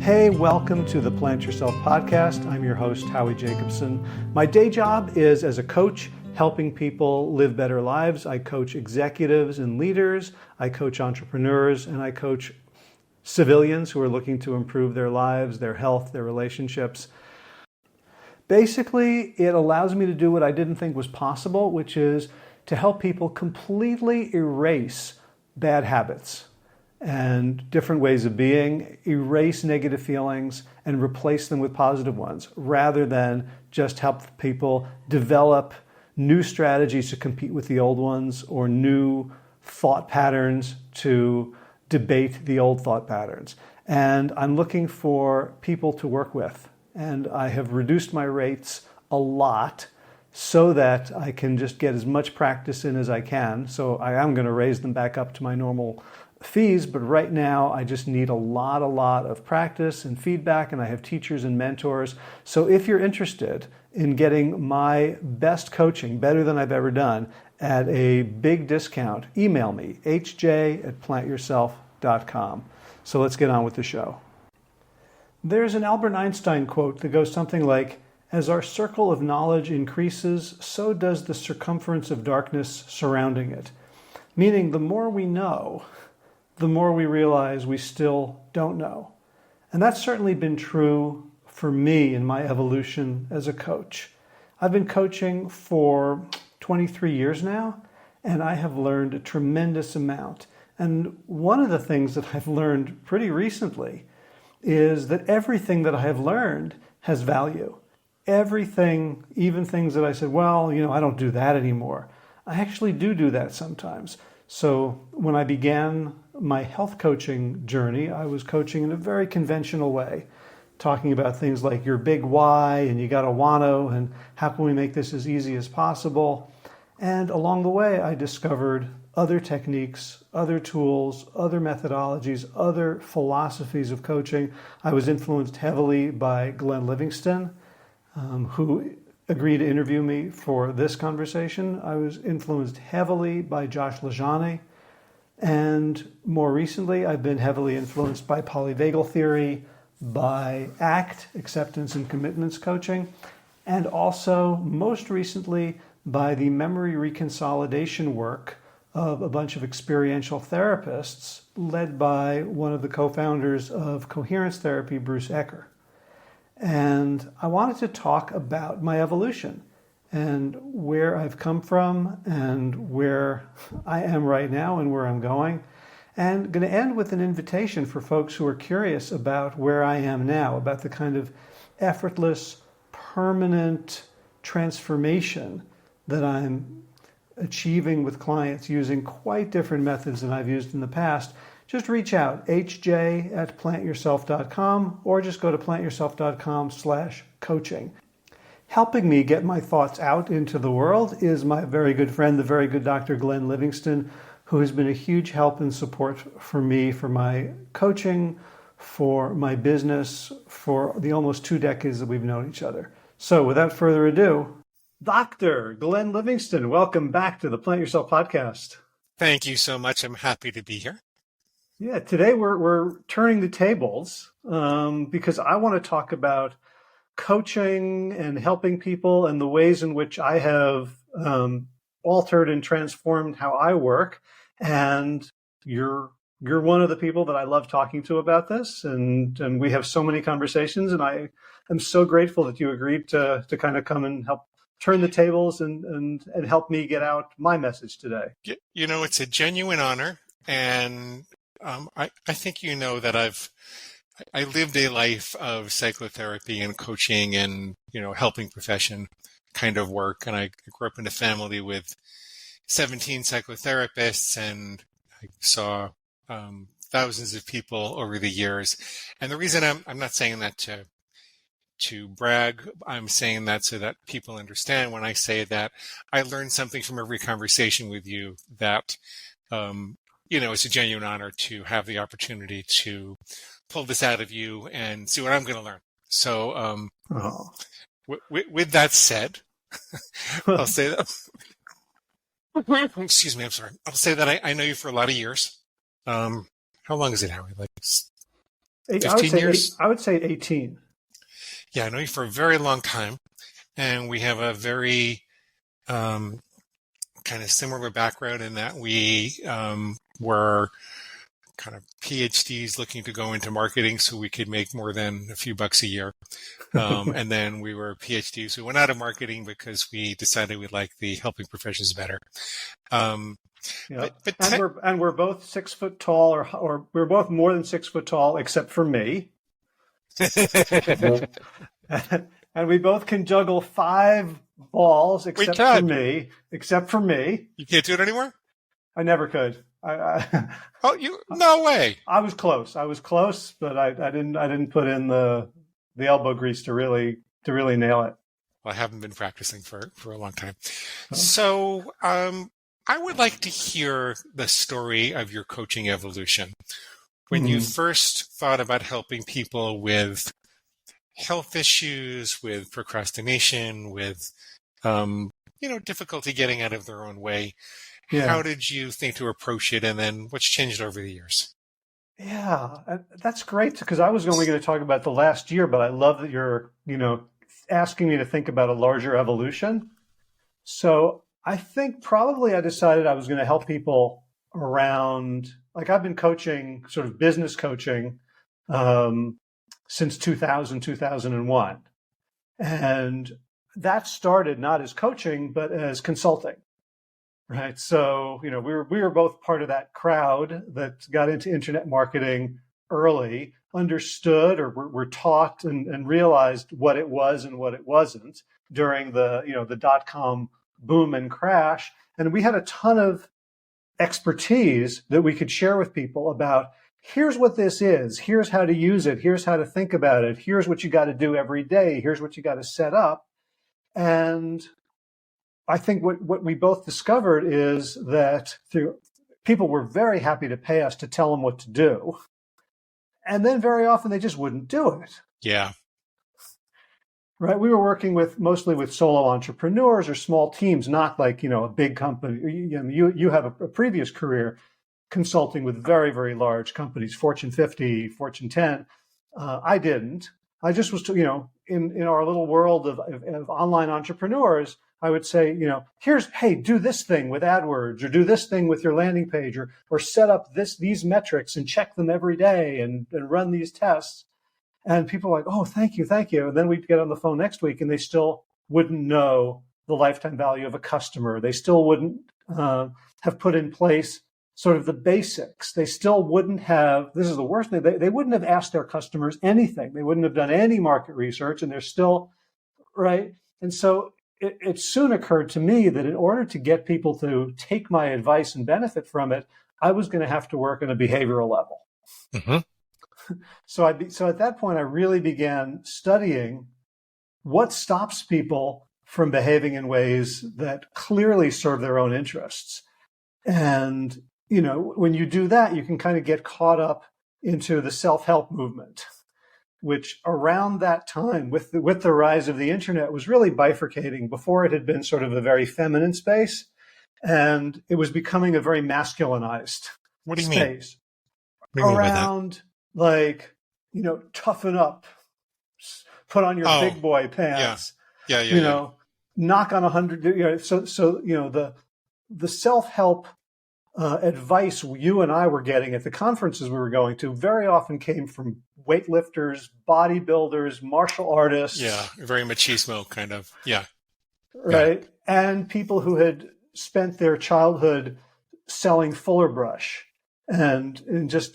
Hey, welcome to the Plant Yourself podcast. I'm your host, Howie Jacobson. My day job is as a coach, helping people live better lives. I coach executives and leaders, I coach entrepreneurs, and I coach civilians who are looking to improve their lives, their health, their relationships. Basically, it allows me to do what I didn't think was possible, which is to help people completely erase bad habits and different ways of being, erase negative feelings and replace them with positive ones, rather than just help people develop new strategies to compete with the old ones or new thought patterns to debate the old thought patterns. And I'm looking for people to work with. And I have reduced my rates a lot so that I can just get as much practice in as I can. So I am going to raise them back up to my normal fees, but right now I just need a lot of practice and feedback, and I have teachers and mentors. So if you're interested in getting my best coaching, better than I've ever done, at a big discount, email me, hj@plantyourself.com. So let's get on with the show. There's an Albert Einstein quote that goes something like, "As our circle of knowledge increases, so does the circumference of darkness surrounding it." Meaning the more we know, the more we realize we still don't know. And that's certainly been true for me in my evolution as a coach. I've been coaching for 23 years now, and I have learned a tremendous amount. And one of the things that I've learned pretty recently is that everything that I have learned has value. Everything, even things that I said, well, I don't do that anymore. I actually do that sometimes. So when I began my health coaching journey, I was coaching in a very conventional way, talking about things like your big why and you gotta wanna, and how can we make this as easy as possible. And along the way, I discovered other techniques, other tools, other methodologies, other philosophies of coaching. I was influenced heavily by Glenn Livingston, who agreed to interview me for this conversation. I was influenced heavily by Josh LaJaunie. And more recently, I've been heavily influenced by polyvagal theory, by ACT, acceptance and commitments coaching, and also most recently by the memory reconsolidation work of a bunch of experiential therapists led by one of the co-founders of coherence therapy, Bruce Ecker. And I wanted to talk about my evolution and where I've come from and where I am right now and where I'm going. And going to end with an invitation for folks who are curious about where I am now, about the kind of effortless, permanent transformation that I'm achieving with clients using quite different methods than I've used in the past. Just reach out, hj@plantyourself.com, or just go to plantyourself.com/coaching. Helping me get my thoughts out into the world is my very good friend, the very good Dr. Glenn Livingston, who has been a huge help and support for me, for my coaching, for my business, for the almost 2 decades that we've known each other. So without further ado, Dr. Glenn Livingston, welcome back to the Plant Yourself podcast. Thank you so much. I'm happy to be here. Yeah, today we're turning the tables because I want to talk about coaching and helping people and the ways in which I have altered and transformed how I work. And you're one of the people that I love talking to about this, and we have so many conversations. And I am so grateful that you agreed to kind of come and help turn the tables and help me get out my message today. It's a genuine honor, and I think that I lived a life of psychotherapy and coaching and helping profession kind of work, and I grew up in a family with 17 psychotherapists, and I saw thousands of people over the years. And the reason I'm not saying that to brag, I'm saying that so that people understand when I say that I learned something from every conversation with you, that it's a genuine honor to have the opportunity to pull this out of you and see what I'm going to learn. So with that said, I'll say that. Excuse me, I'm sorry. I'll say that I know you for a lot of years. How long is it, Howie? Like I would 15 say years? I would say 18. Yeah, I know you for a very long time. And we have a very um, kind of similar background in that we were kind of PhDs looking to go into marketing so we could make more than a few bucks a year. And then we were PhDs who went out of marketing because we decided we liked the helping professions better. Um, Yeah, but and we're both 6 foot tall, or we're both more than 6 foot tall, except for me. And we both can juggle 5 balls, except for me. Except for me, you can't do it anymore. I never could. Oh, no way. I was close. But I didn't put in the elbow grease to really nail it. Well, I haven't been practicing for a long time. So I would like to hear the story of your coaching evolution. When you first thought about helping people with health issues, with procrastination, with difficulty getting out of their own way, how did you think to approach it, and then what's changed over the years? Yeah, that's great, because I was only going to talk about the last year, but I love that you're, asking me to think about a larger evolution. So I think probably I decided I was going to help people around, like I've been coaching, sort of business coaching, since 2000, 2001. And that started not as coaching, but as consulting. Right. So, we were both part of that crowd that got into internet marketing early, understood or were taught and realized what it was and what it wasn't during the dot-com boom and crash. And we had a ton of expertise that we could share with people about, here's what this is, here's how to use it, here's how to think about it, here's what you got to do every day, here's what you got to set up. And I think what we both discovered is that people were very happy to pay us to tell them what to do. And then very often they just wouldn't do it. Yeah. Right. We were working mostly with solo entrepreneurs or small teams, not like, a big company. You have a previous career consulting with very, very large companies, Fortune 50, Fortune 10. I didn't. I just was, in our little world of online entrepreneurs, I would say, hey, do this thing with AdWords, or do this thing with your landing page, or set up these metrics and check them every day and run these tests. And people are like, oh, thank you. And then we'd get on the phone next week and they still wouldn't know the lifetime value of a customer. They still wouldn't have put in place sort of the basics. They still wouldn't have, this is the worst thing, they wouldn't have asked their customers anything. They wouldn't have done any market research, and they're still, right? And so it soon occurred to me that in order to get people to take my advice and benefit from it, I was going to have to work on a behavioral level. Mm-hmm. So at that point, I really began studying what stops people from behaving in ways that clearly serve their own interests. And, when you do that, you can kind of get caught up into the self-help movement, which around that time, with the rise of the internet, was really bifurcating. Before, it had been sort of a very feminine space, and it was becoming a very masculinized What do you space. Mean? What do you mean around, like, toughen up, put on your big boy pants. Yeah. Knock on 100. So the self-help advice you and I were getting at the conferences we were going to very often came from weightlifters, bodybuilders, martial artists. Yeah, very machismo kind of. Yeah. Right. Yeah. And people who had spent their childhood selling Fuller Brush and just,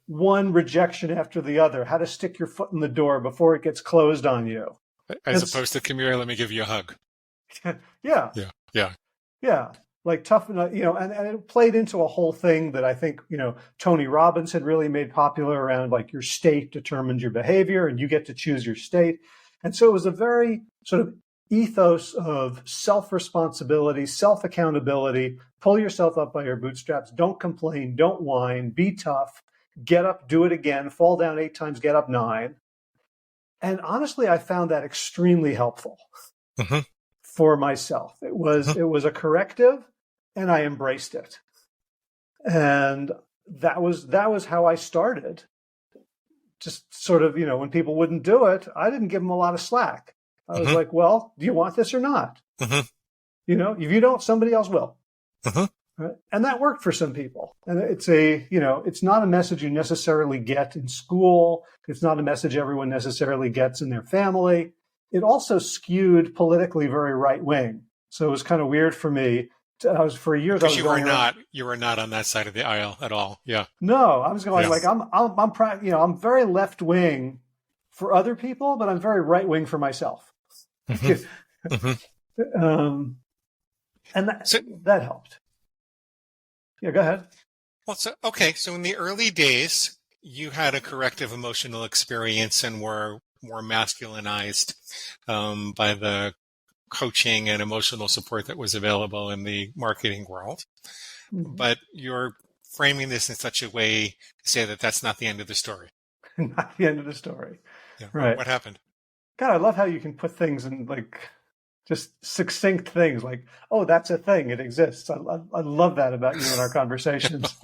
one rejection after the other, how to stick your foot in the door before it gets closed on you. As opposed to, come here, let me give you a hug. Yeah. Like tough, and it played into a whole thing that I think, Tony Robbins had really made popular around, like, your state determines your behavior and you get to choose your state. And so it was a very sort of ethos of self-responsibility, self-accountability, pull yourself up by your bootstraps, don't complain, don't whine, be tough, get up, do it again, fall down 8 times, get up 9. And honestly, I found that extremely helpful. Mm-hmm. For myself. It was a corrective, and I embraced it. And that was how I started. just sort of, when people wouldn't do it, I didn't give them a lot of slack. I was like, well, do you want this or not? If you don't, somebody else will. Right? And that worked for some people. And it's not a message you necessarily get in school. It's not a message everyone necessarily gets in their family. It also skewed politically very right wing. So it was kind of weird for me. For years, because you were not on that side of the aisle at all. Yeah. No, I was going I'm very left wing for other people, but I'm very right wing for myself. And that helped. Yeah, go ahead. Well, so in the early days, you had a corrective emotional experience and were more masculinized by the coaching and emotional support that was available in the marketing world. But you're framing this in such a way to say that that's not the end of the story. Not the end of the story. Yeah. Right. What happened? God, I love how you can put things in just succinct things like, oh, that's a thing. It exists. I love that about you in our conversations.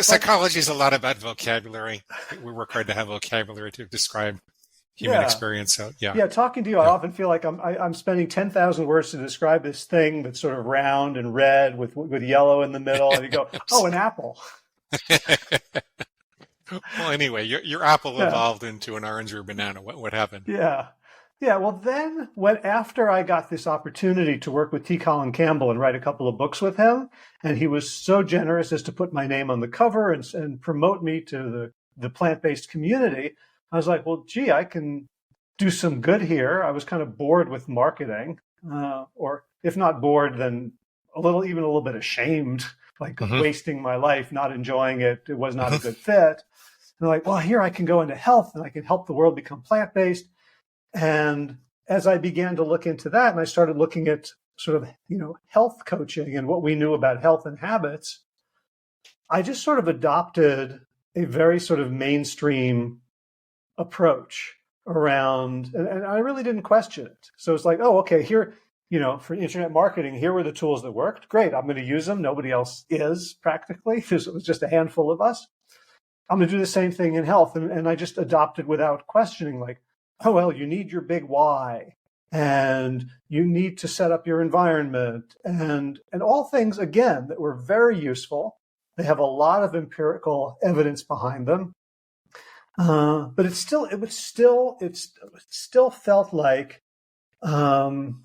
Psychology is a lot about vocabulary. We work hard to have vocabulary to describe human experience. So yeah. Talking to you, I often feel like I'm spending 10,000 words to describe this thing that's sort of round and red with yellow in the middle, and you go, oh, an apple. Well, anyway, your apple evolved into an orange or banana. What happened? Yeah. Well, then after I got this opportunity to work with T. Colin Campbell and write a couple of books with him, and he was so generous as to put my name on the cover and promote me to the plant-based community, I was like, well, gee, I can do some good here. I was kind of bored with marketing, or if not bored, then a little bit ashamed, wasting my life, not enjoying it. It was not a good fit. And I'm like, well, here I can go into health and I can help the world become plant-based. And as I began to look into that, and I started looking at sort of, health coaching and what we knew about health and habits, I just sort of adopted a very sort of mainstream approach around, and I really didn't question it. So it's like, oh, okay, here, for internet marketing, here were the tools that worked. Great, I'm going to use them. Nobody else is practically. It was just a handful of us. I'm going to do the same thing in health. And I just adopted without questioning, like, oh, well, you need your big why, and you need to set up your environment, and all things, again, that were very useful. They have a lot of empirical evidence behind them. But it still felt like, I want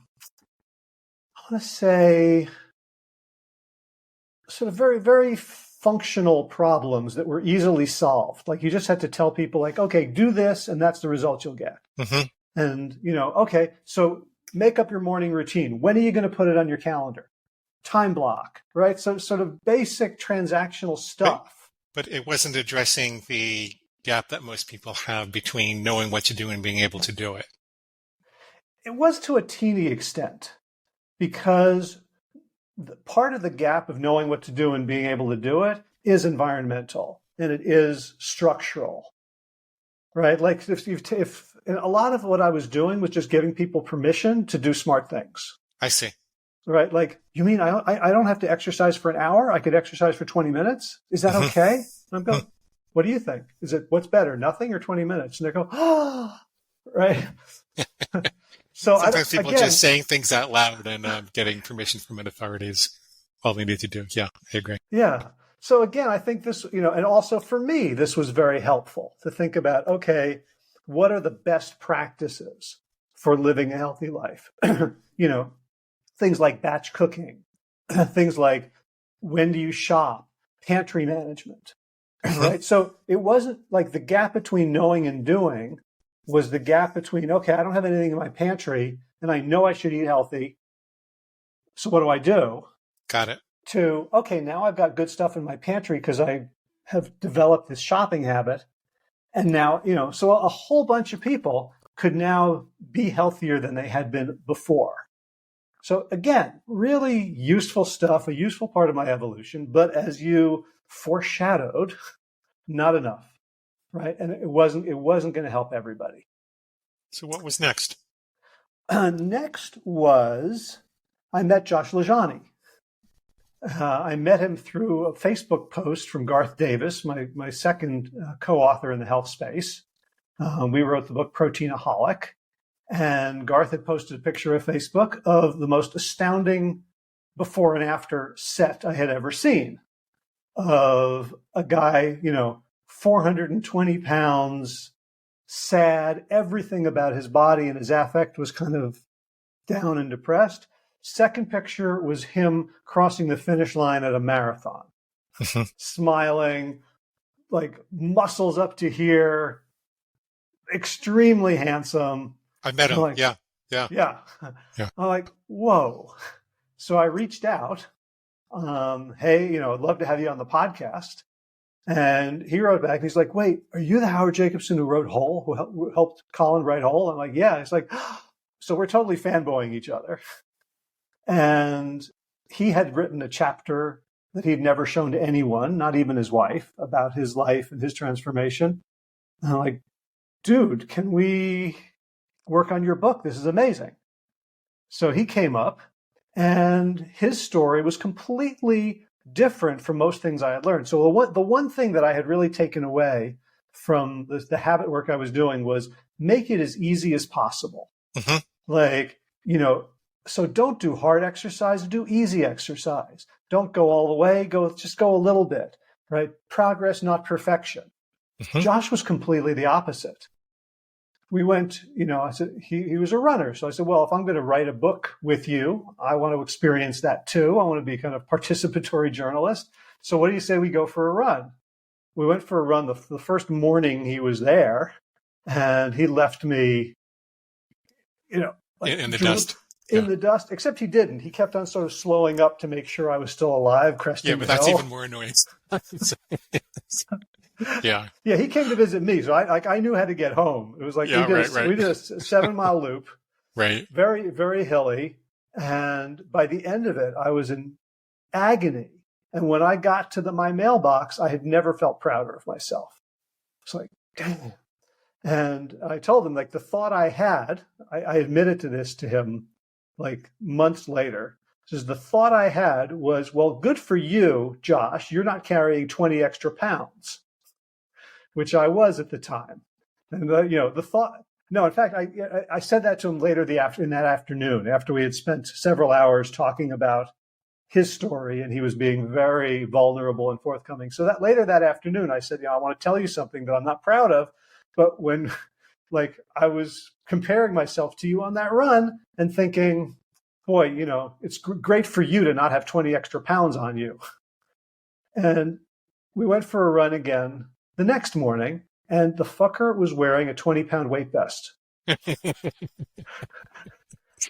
to say, sort of very, very functional problems that were easily solved. Like you just had to tell people like, okay, do this, and that's the result you'll get. And, okay, so make up your morning routine. When are you going to put it on your calendar? Time block, right? So sort of basic transactional stuff. But it wasn't addressing the gap that most people have between knowing what to do and being able to do it. It was to a teeny extent, because part of the gap of knowing what to do and being able to do it is environmental, and it is structural, right? Like if a lot of what I was doing was just giving people permission to do smart things. I see. Right? Like, you mean I don't have to exercise for an hour? I could exercise for 20 minutes? Is that okay? And I'm going, what do you think? What's better, nothing or 20 minutes? And they go, oh, right. So sometimes people are just saying things out loud and getting permission from an authority is all they need to do. Yeah, I agree. Yeah. So again, I think this, and also for me, this was very helpful to think about, okay, what are the best practices for living a healthy life? Things like batch cooking, things like when do you shop, pantry management, right? So it wasn't like the gap between knowing and doing was the gap between, okay, I don't have anything in my pantry and I know I should eat healthy. So what do I do? Got it. To, okay, now I've got good stuff in my pantry because I have developed this shopping habit. And now, so a whole bunch of people could now be healthier than they had been before. So again, really useful stuff, a useful part of my evolution, but as you foreshadowed, not enough, right? And it wasn't going to help everybody. So what was next? Next was I met Josh Lajani. I met him through a Facebook post from Garth Davis, my second co-author in the health space. We wrote the book Proteinaholic, and Garth had posted a picture of Facebook of the most astounding before and after set I had ever seen of a guy, 420 pounds, sad, everything about his body and his affect was kind of down and depressed. Second picture was him crossing the finish line at a marathon, smiling, like muscles up to here, extremely handsome. I met him. Like, yeah. I'm like, whoa. So I reached out. Hey, I'd love to have you on the podcast. And he wrote back and he's like, wait, are you the Howard Jacobson who wrote Whole, who helped Colin write Whole? I'm like, yeah. He's like, so we're totally fanboying each other. And he had written a chapter that he'd never shown to anyone, not even his wife, about his life and his transformation. And I'm like, dude, can we work on your book? This is amazing. So he came up and his story was completely different from most things I had learned. So the one thing that I had really taken away from the habit work I was doing was make it as easy as possible. Mm-hmm. Like, so don't do hard exercise, do easy exercise. Don't go all the way, just go a little bit, right? Progress, not perfection. Mm-hmm. Josh was completely the opposite. We went, I said, he was a runner. So I said, well, if I'm going to write a book with you, I want to experience that too. I want to be kind of participatory journalist. So what do you say we go for a run? We went for a run the first morning he was there, and he left me, like in the dust. In the dust, except he didn't. He kept on sort of slowing up to make sure I was still alive, cresting the hill. That's even more annoying. Yeah. Yeah, he came to visit me, so I knew how to get home. It was like we did a 7-mile loop, right? Very, very hilly, and by the end of it, I was in agony. And when I got to my mailbox, I had never felt prouder of myself. It's like, dang. And I told him, like, the thought I had, I admitted to this to him, like months later. Says the thought I had was, well, good for you, Josh. You're not carrying 20 extra pounds. Which I was at the time. And, the thought, no, in fact, I said that to him later in that afternoon, after we had spent several hours talking about his story, and he was being very vulnerable and forthcoming. So that later that afternoon, I said, I want to tell you something that I'm not proud of, but when, like, I was comparing myself to you on that run and thinking, boy, it's great for you to not have 20 extra pounds on you. And we went for a run again the next morning, and the fucker was wearing a 20-pound weight vest,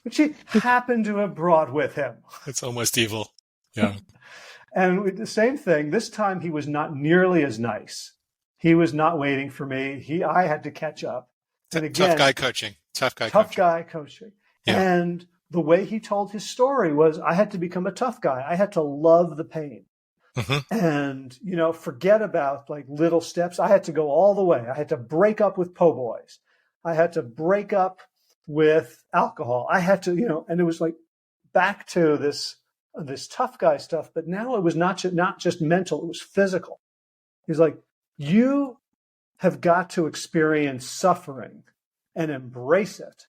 which he happened to have brought with him. It's almost evil. Yeah. And the same thing, this time he was not nearly as nice. He was not waiting for me. I had to catch up. And again, tough guy coaching. Yeah. And the way he told his story was, I had to become a tough guy. I had to love the pain. Mm-hmm. And, forget about like little steps. I had to go all the way. I had to break up with po' boys. I had to break up with alcohol. I had to, and it was like back to this tough guy stuff. But now it was not just mental, it was physical. He's like, you have got to experience suffering and embrace it.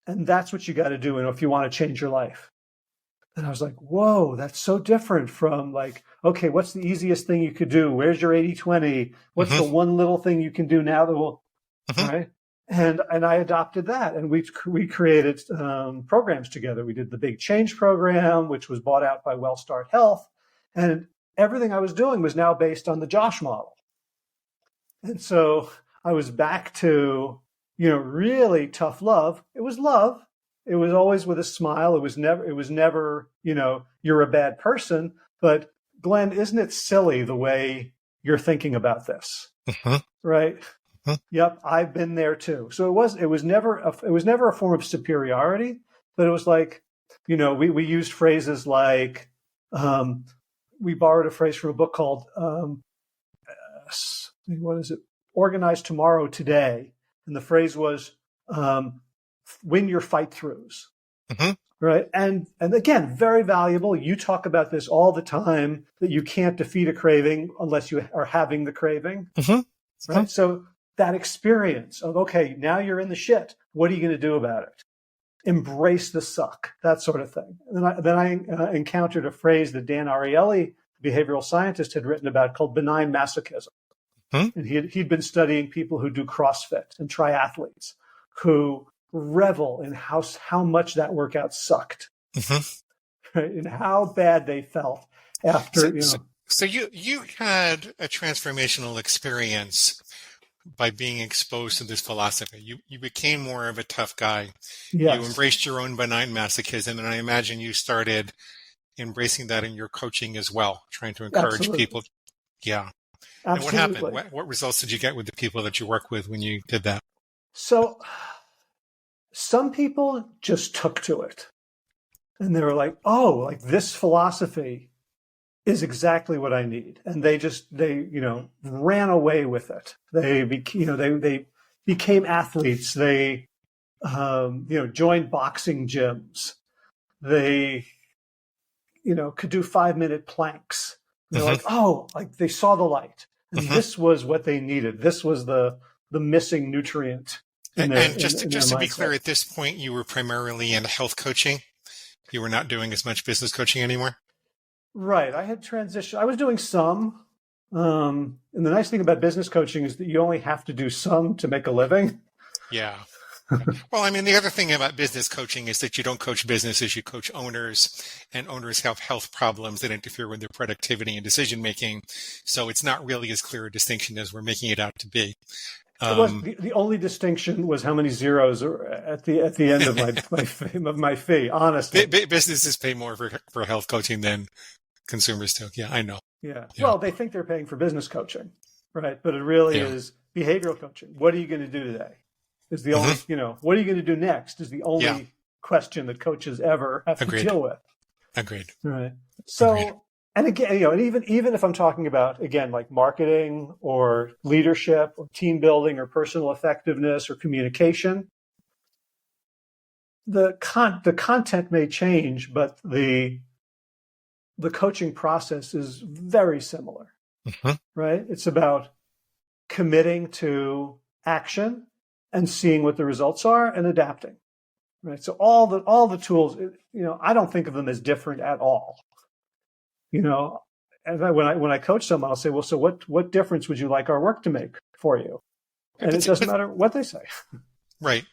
And that's what you got to do if you want to change your life. And I was like, whoa, that's so different from like, okay, what's the easiest thing you could do? Where's your 80-20? What's the one little thing you can do now that will, right? And I adopted that. And we created programs together. We did the Big Change program, which was bought out by WellStart Health. And everything I was doing was now based on the Josh model. And so I was back to, really tough love. It was love. It was always with a smile. It was never, you're a bad person. But Glenn, isn't it silly the way you're thinking about this? Right? Yep. I've been there too. So it was never a form of superiority, but it was like, we used phrases like, we borrowed a phrase from a book called, what is it? Organize Tomorrow Today. And the phrase was, win your fight throughs, right? And again, very valuable. You talk about this all the time, that you can't defeat a craving unless you are having the craving, right? So that experience of, okay, now you're in the shit. What are you going to do about it? Embrace the suck, that sort of thing. And then I encountered a phrase that Dan Ariely, behavioral scientist, had written about called benign masochism. And he'd been studying people who do CrossFit and triathletes who revel in how much that workout sucked, right? And how bad they felt after, So you had a transformational experience by being exposed to this philosophy. You became more of a tough guy. Yes. You embraced your own benign masochism, and I imagine you started embracing that in your coaching as well, trying to encourage people. Yeah. Absolutely. And what happened? What results did you get with the people that you work with when you did that? So some people just took to it, and they were like, oh, like this philosophy is exactly what I need. And they ran away with it. They became athletes. They, joined boxing gyms. They, could do 5-minute planks. They're like, oh, like they saw the light. And this was what they needed. This was the missing nutrient. Just to be clear, at this point, you were primarily in health coaching. You were not doing as much business coaching anymore? Right. I had transitioned. I was doing some. And the nice thing about business coaching is that you only have to do some to make a living. Yeah. Well, I mean, the other thing about business coaching is that you don't coach businesses, you coach owners, and owners have health problems that interfere with their productivity and decision making. So it's not really as clear a distinction as we're making it out to be. The only distinction was how many zeros are at the end of my fee. Honestly, businesses pay more for health coaching than consumers do. Yeah, I know. Yeah. Well, they think they're paying for business coaching, right? But it really is behavioral coaching. What are you going to do today? Is the only, what are you going to do next? Is the only question that coaches ever have to deal with. Agreed. Right. So, and again, and even if I'm talking about, again, like marketing or leadership or team building or personal effectiveness or communication, the content may change, but the coaching process is very similar, right? It's about committing to action and seeing what the results are and adapting, right? So all the tools, I don't think of them as different at all. And when I coach someone, I'll say, well, so what difference would you like our work to make for you? And it doesn't matter what they say. Right.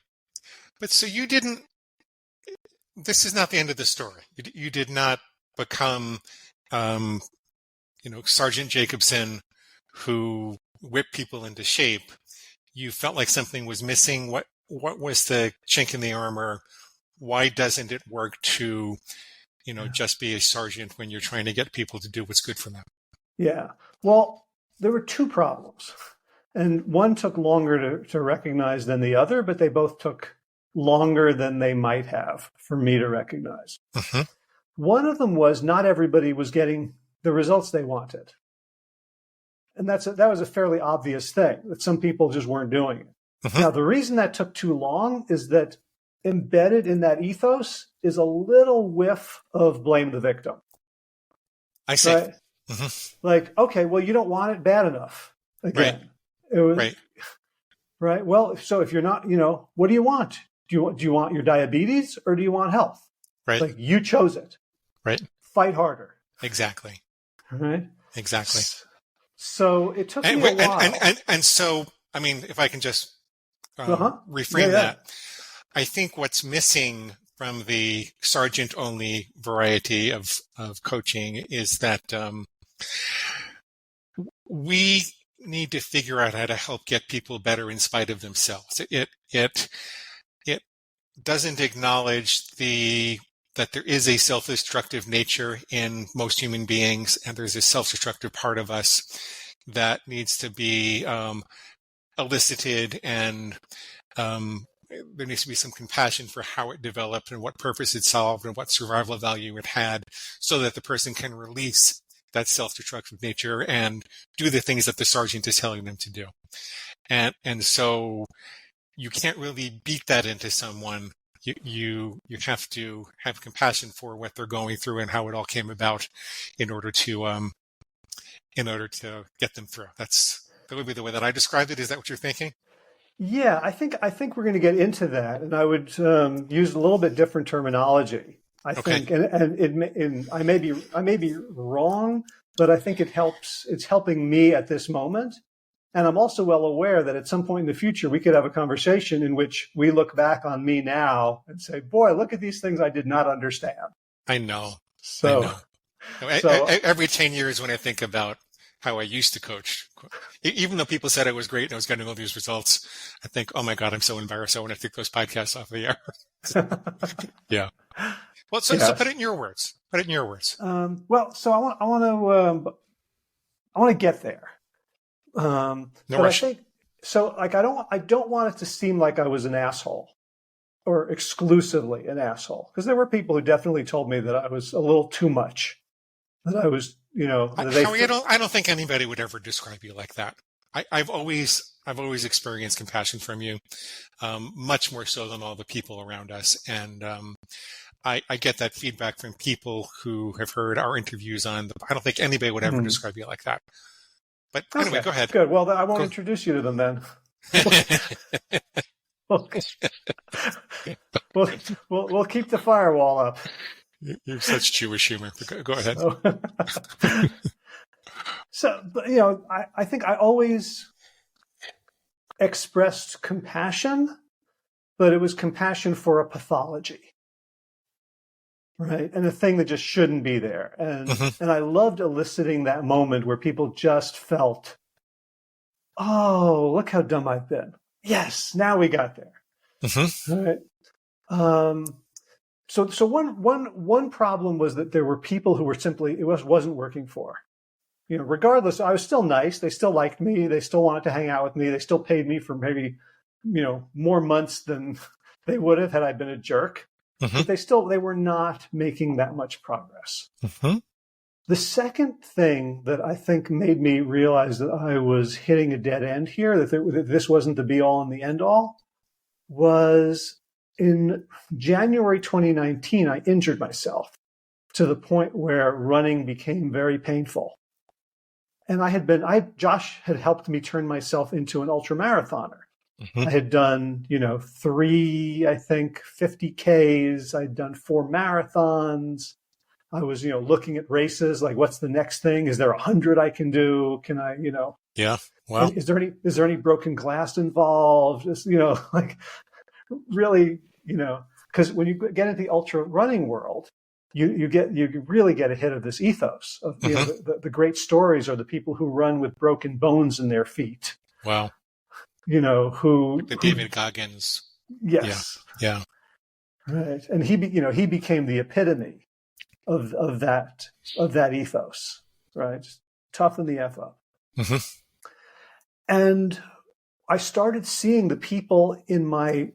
But so you didn't, this is not the end of the story. You did not become, Sergeant Jacobson who whipped people into shape. You felt like something was missing. What was the chink in the armor? Why doesn't it work to, just be a sergeant when you're trying to get people to do what's good for them? Yeah. Well, there were two problems. And one took longer to recognize than the other, but they both took longer than they might have for me to recognize. One of them was not everybody was getting the results they wanted. And that was a fairly obvious thing, that some people just weren't doing it. Now, the reason that took too long is that embedded in that ethos is a little whiff of blame the victim. I see. Right? Like, okay, well, you don't want it bad enough. Again. Right. Well, so if you're not, what do you want? Do you want your diabetes or do you want health? Right. Like, you chose it. Right. Fight harder. Exactly. Right. Exactly. So it took me a while. And so, I mean, if I can just reframe that, I think what's missing from the sergeant-only variety of coaching is that we need to figure out how to help get people better in spite of themselves. It doesn't acknowledge that there is a self-destructive nature in most human beings, and there's a self-destructive part of us that needs to be elicited, and there needs to be some compassion for how it developed and what purpose it solved and what survival value it had, so that the person can release that self-destructive nature and do the things that the sergeant is telling them to do. And so you can't really beat that into someone you have to have compassion for what they're going through and how it all came about in order to get them through. That would be the way that I described it. Is that what you're thinking? Yeah, I think we're going to get into that, and I would use a little bit different terminology. I Okay. think, and I may be wrong, but I think it helps. It's helping me at this moment, and I'm also well aware that at some point in the future we could have a conversation in which we look back on me now and say, "Boy, look at these things I did not understand." I know. So, Every 10 years when I think about how I used to coach, even though people said I was great and I was getting all these results, I think, oh my God, I'm so embarrassed. I want to take those podcasts off the air. Yeah. Well, so put it in your words. Put it in your words. So I want to get there. No but rush. I think so. Like I don't want it to seem like I was an asshole or exclusively an asshole, because there were people who definitely told me that I was a little too much. That I was, Howie, I don't think anybody would ever describe you like that. I've always experienced compassion from you, much more so than all the people around us, and I get that feedback from people who have heard our interviews I don't think anybody would ever describe you like that. But anyway, okay, go ahead. Good. Well, I won't introduce you to them then. We'll keep the firewall up. You have such Jewish humor. Go ahead. I think I always expressed compassion, but it was compassion for a pathology, right? And a thing that just shouldn't be there. And I loved eliciting that moment where people just felt, oh, look how dumb I've been. Yes, now we got there. All right. So one problem was that there were people who were simply, it wasn't working for. Regardless, I was still nice. They still liked me. They still wanted to hang out with me. They still paid me for maybe, more months than they would have had I been a jerk. But they were not making that much progress. The second thing that I think made me realize that I was hitting a dead end here, that this wasn't the be all and the end all, was in January 2019, I injured myself to the point where running became very painful. And Josh had helped me turn myself into an ultramarathoner. I had done, 3, I think, 50Ks. I'd done 4 marathons. I was, looking at races, like, what's the next thing? Is there 100 I can do? Can I, Yeah. Wow. Is there any broken glass involved? Just, really, because when you get into the ultra running world, you really get a hit of this ethos of the great stories are the people who run with broken bones in their feet. Wow. The David Goggins. Yes. Yeah. Right. And he became the epitome of that ethos, right? Just toughen the F up. And I started seeing the people in my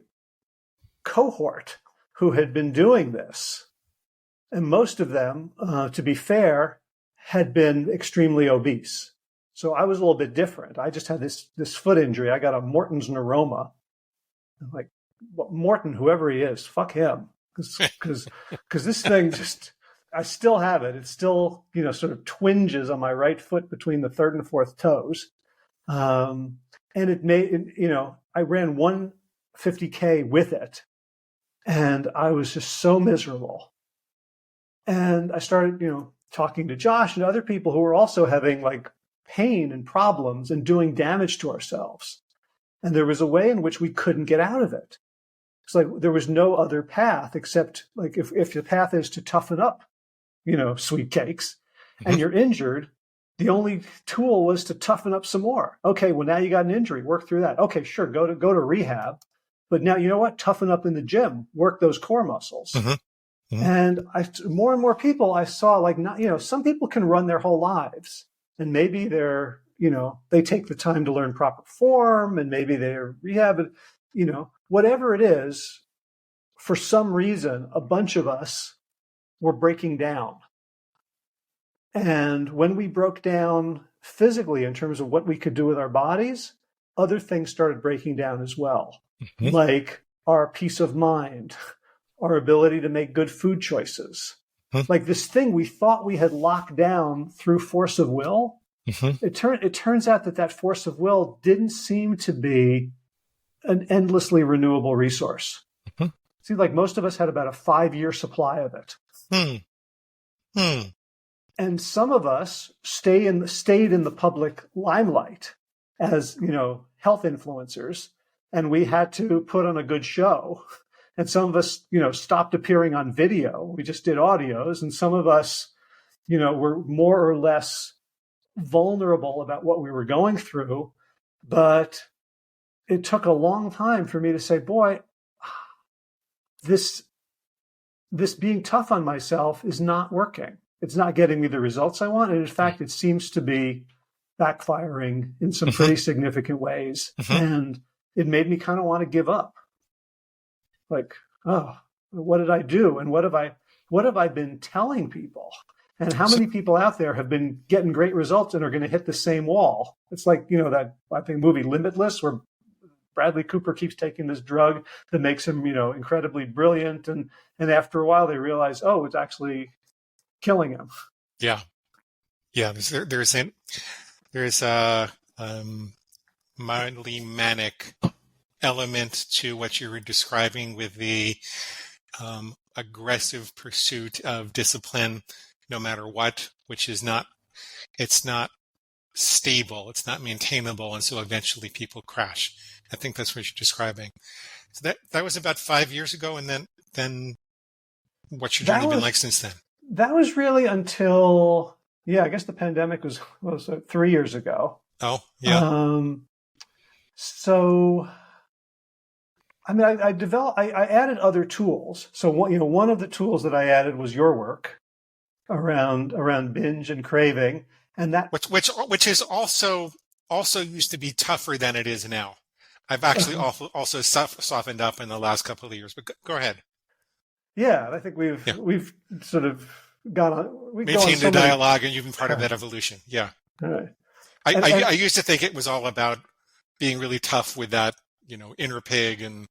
cohort who had been doing this. And most of them, to be fair, had been extremely obese. So I was a little bit different. I just had this foot injury. I got a Morton's neuroma. I'm like, well, Morton, whoever he is, fuck him. Because this thing just, I still have it. It still, sort of twinges on my right foot between the third and fourth toes. And it made, I ran 150K with it. And I was just so miserable. And I started, talking to Josh and other people who were also having like pain and problems and doing damage to ourselves. And there was a way in which we couldn't get out of it. It's like there was no other path except like if the path is to toughen up, sweet cakes, and you're injured, the only tool was to toughen up some more. Okay, well now you got an injury, work through that. Okay, sure, go to rehab. But now you know what? Toughen up in the gym, work those core muscles. And more and more people I saw like not, some people can run their whole lives and maybe they're, they take the time to learn proper form and maybe they're rehab, whatever it is, for some reason, a bunch of us were breaking down. And when we broke down physically in terms of what we could do with our bodies, other things started breaking down as well, like our peace of mind, our ability to make good food choices. Mm-hmm. Like this thing we thought we had locked down through force of will, it turns out that force of will didn't seem to be an endlessly renewable resource. Seems like most of us had about a 5-year supply of it. And some of us stayed in the public limelight as, health influencers, and we had to put on a good show. And some of us, stopped appearing on video. We just did audios. And some of us, were more or less vulnerable about what we were going through. But it took a long time for me to say, boy, this being tough on myself is not working. It's not getting me the results I want. And in fact, it seems to be backfiring in some pretty significant ways. And it made me kind of want to give up. Like, oh, what did I do? And what have I been telling people? And how many people out there have been getting great results and are going to hit the same wall? It's like, that, I think, movie Limitless, where Bradley Cooper keeps taking this drug that makes him, incredibly brilliant. And after a while they realize, oh, it's actually killing him. Yeah. Yeah. There's a mildly manic element to what you were describing with the aggressive pursuit of discipline, no matter what, which is it's not stable, it's not maintainable, and so eventually people crash. I think that's what you're describing. So that was about 5 years ago, and then what's your journey been like since then? That was really until, I guess the pandemic was 3 years ago. Oh, yeah. So, I mean, I added other tools. So, one of the tools that I added was your work around binge and craving, and that which is also used to be tougher than it is now. I've actually also softened up in the last couple of years. But go ahead. Yeah, I think we've sort of maintained a dialogue, and you've been part of that evolution. Yeah. All right. I used to think it was all about being really tough with that, inner pig, and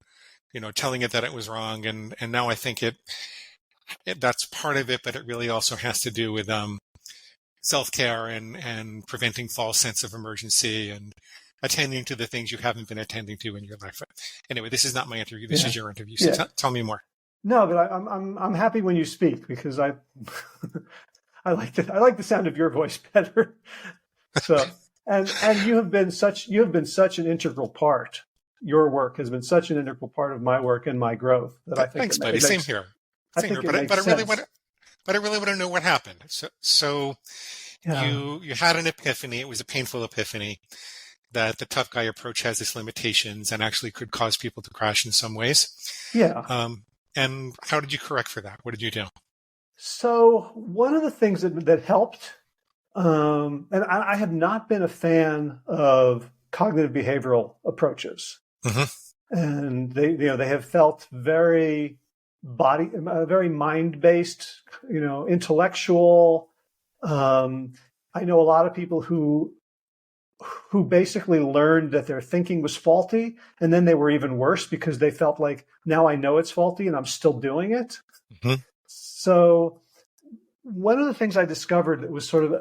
telling it that it was wrong, and now I think that's part of it, but it really also has to do with self-care and preventing false sense of emergency and attending to the things you haven't been attending to in your life. But anyway, this is not my interview. This is your interview. So tell me more. No, but I'm happy when you speak, because I like the sound of your voice better. So and you have been such an integral part. Your work has been such an integral part of my work and my growth that I think. Thanks, buddy. Same here. But I really want to know what happened. So you had an epiphany. It was a painful epiphany that the tough guy approach has its limitations and actually could cause people to crash in some ways. Yeah. And how did you correct for that? What did you do? So one of the things that helped, and I have not been a fan of cognitive behavioral approaches, and they have felt very mind-based, intellectual. I know a lot of people who basically learned that their thinking was faulty, and then they were even worse because they felt like, now I know it's faulty and I'm still doing it. So one of the things I discovered that was sort of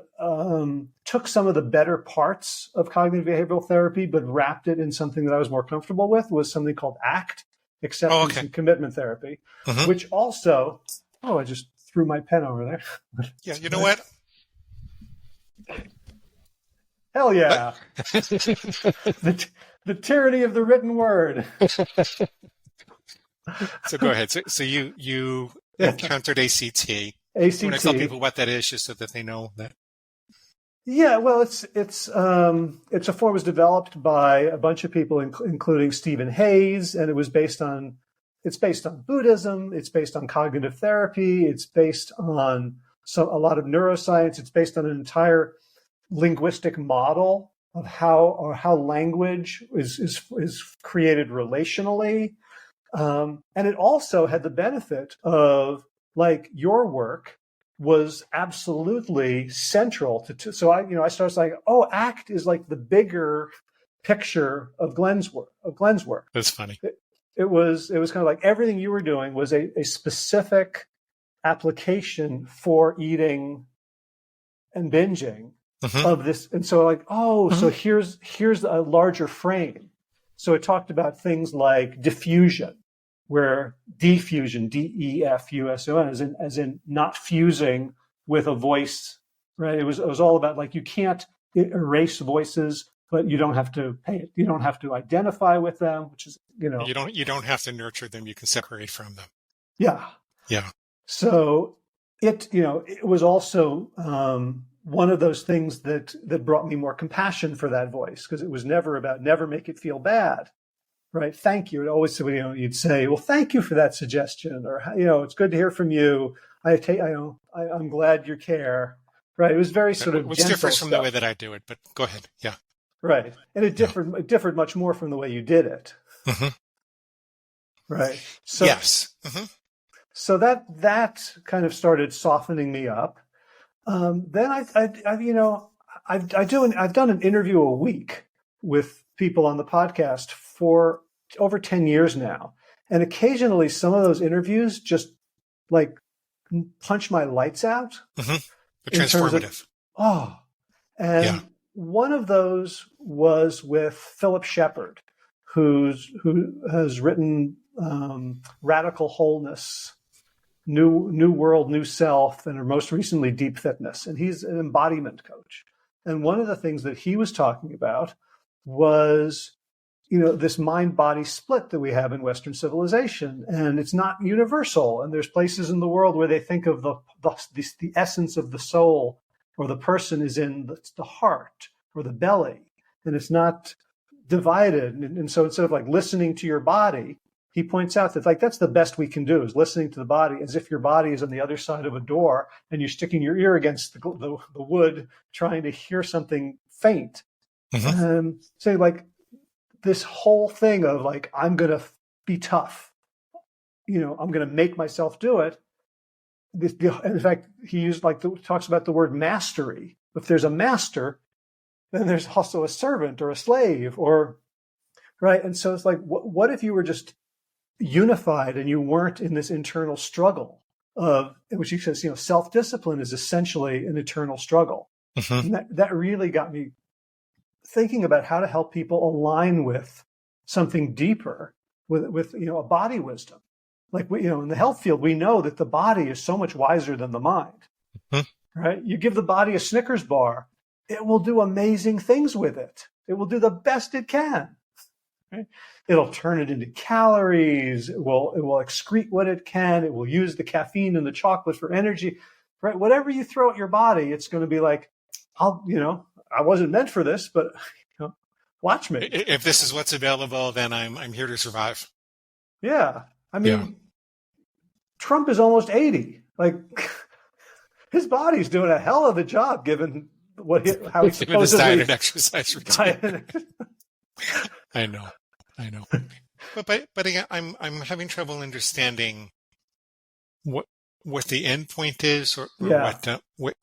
took some of the better parts of cognitive behavioral therapy, but wrapped it in something that I was more comfortable with, was something called ACT, acceptance and commitment therapy, which also, I just threw my pen over there. Yeah, you know what? Hell yeah. The tyranny of the written word. So go ahead. So you encountered ACT. ACT. You want to tell people what that is, just so that they know that? Yeah, well, it's a form was developed by a bunch of people, including Stephen Hayes, and it's based on Buddhism. It's based on cognitive therapy. It's based on a lot of neuroscience. It's based on an entire linguistic model of how language is created relationally, and it also had the benefit of, like, your work was absolutely central to. So I started saying, ACT is like the bigger picture of Glenn's work. That's funny. it was kind of like everything you were doing was a specific application for eating and binging of this. And so like, so here's a larger frame. So it talked about things like diffusion, where defusion, DEFUSION, as in not fusing with a voice, right? It was all about like, you can't erase voices, but you don't have to pay it. You don't have to identify with them, which is, You don't have to nurture them. You can separate from them. Yeah. Yeah. So it was also one of those things that brought me more compassion for that voice, because it was never about never make it feel bad, right? Thank you. It always, you'd say, well, thank you for that suggestion, or it's good to hear from you. I'm glad you care, right? It was very sort of which gentle differs from stuff. the way that I do it, but go ahead. Yeah. Right, and it differed much more from the way you did it. Right. So yes. So that kind of started softening me up. Then I've done an interview a week with people on the podcast for over 10 years now. And occasionally some of those interviews just like punch my lights out. They're transformative. One of those was with Philip Shepard, who has written Radical Wholeness, New World, New Self, and most recently Deep Fitness. And he's an embodiment coach. And one of the things that he was talking about was, this mind-body split that we have in Western civilization, and it's not universal. And there's places in the world where they think of the essence of the soul or the person is in the heart or the belly, and it's not divided. And so instead of like listening to your body, he points out that like that's the best we can do, is listening to the body as if your body is on the other side of a door and you're sticking your ear against the wood trying to hear something faint. So like this whole thing of like, I'm going to be tough, I'm going to make myself do it. In fact, he talks about the word mastery. If there's a master, then there's also a servant or a slave, or right. And so it's like, what if you were just unified and you weren't in this internal struggle of, which he says, self-discipline is essentially an eternal struggle. And that really got me thinking about how to help people align with something deeper, with a body wisdom. Like in the health field, we know that the body is so much wiser than the mind, right? You give the body a Snickers bar, it will do amazing things with it. It will do the best it can. Right? It'll turn it into calories. It will excrete what it can. It will use the caffeine and the chocolate for energy, right? Whatever you throw at your body, it's going to be like, I wasn't meant for this, but watch me. If this is what's available, then I'm here to survive. Yeah. I mean, Trump is almost 80. Like his body's doing a hell of a job given how he supposedly diet and exercise routine. I know. But again, I'm having trouble understanding what the end point is, or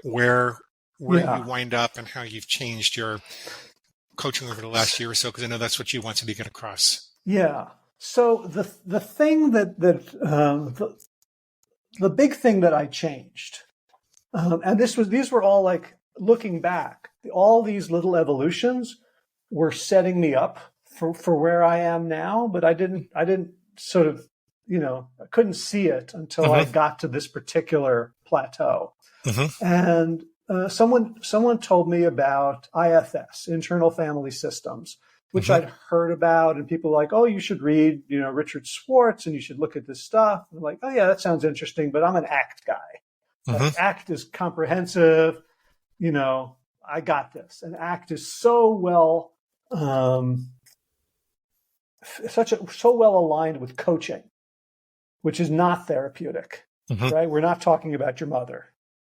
where you wind up, and how you've changed your coaching over the last year or so, because I know that's what you wanted to get across. Yeah. So the thing that the big thing that I changed, and these were all like looking back, all these little evolutions were setting me up for where I am now, but I didn't sort of, I couldn't see it until I got to this particular plateau. And someone told me about IFS, internal family systems, which I'd heard about, and people were like, oh, you should read, Richard Schwartz, and you should look at this stuff. And I'm like, oh yeah, that sounds interesting, but I'm an ACT guy. Like, ACT is comprehensive, I got this. And ACT is so well aligned with coaching, which is not therapeutic, right? We're not talking about your mother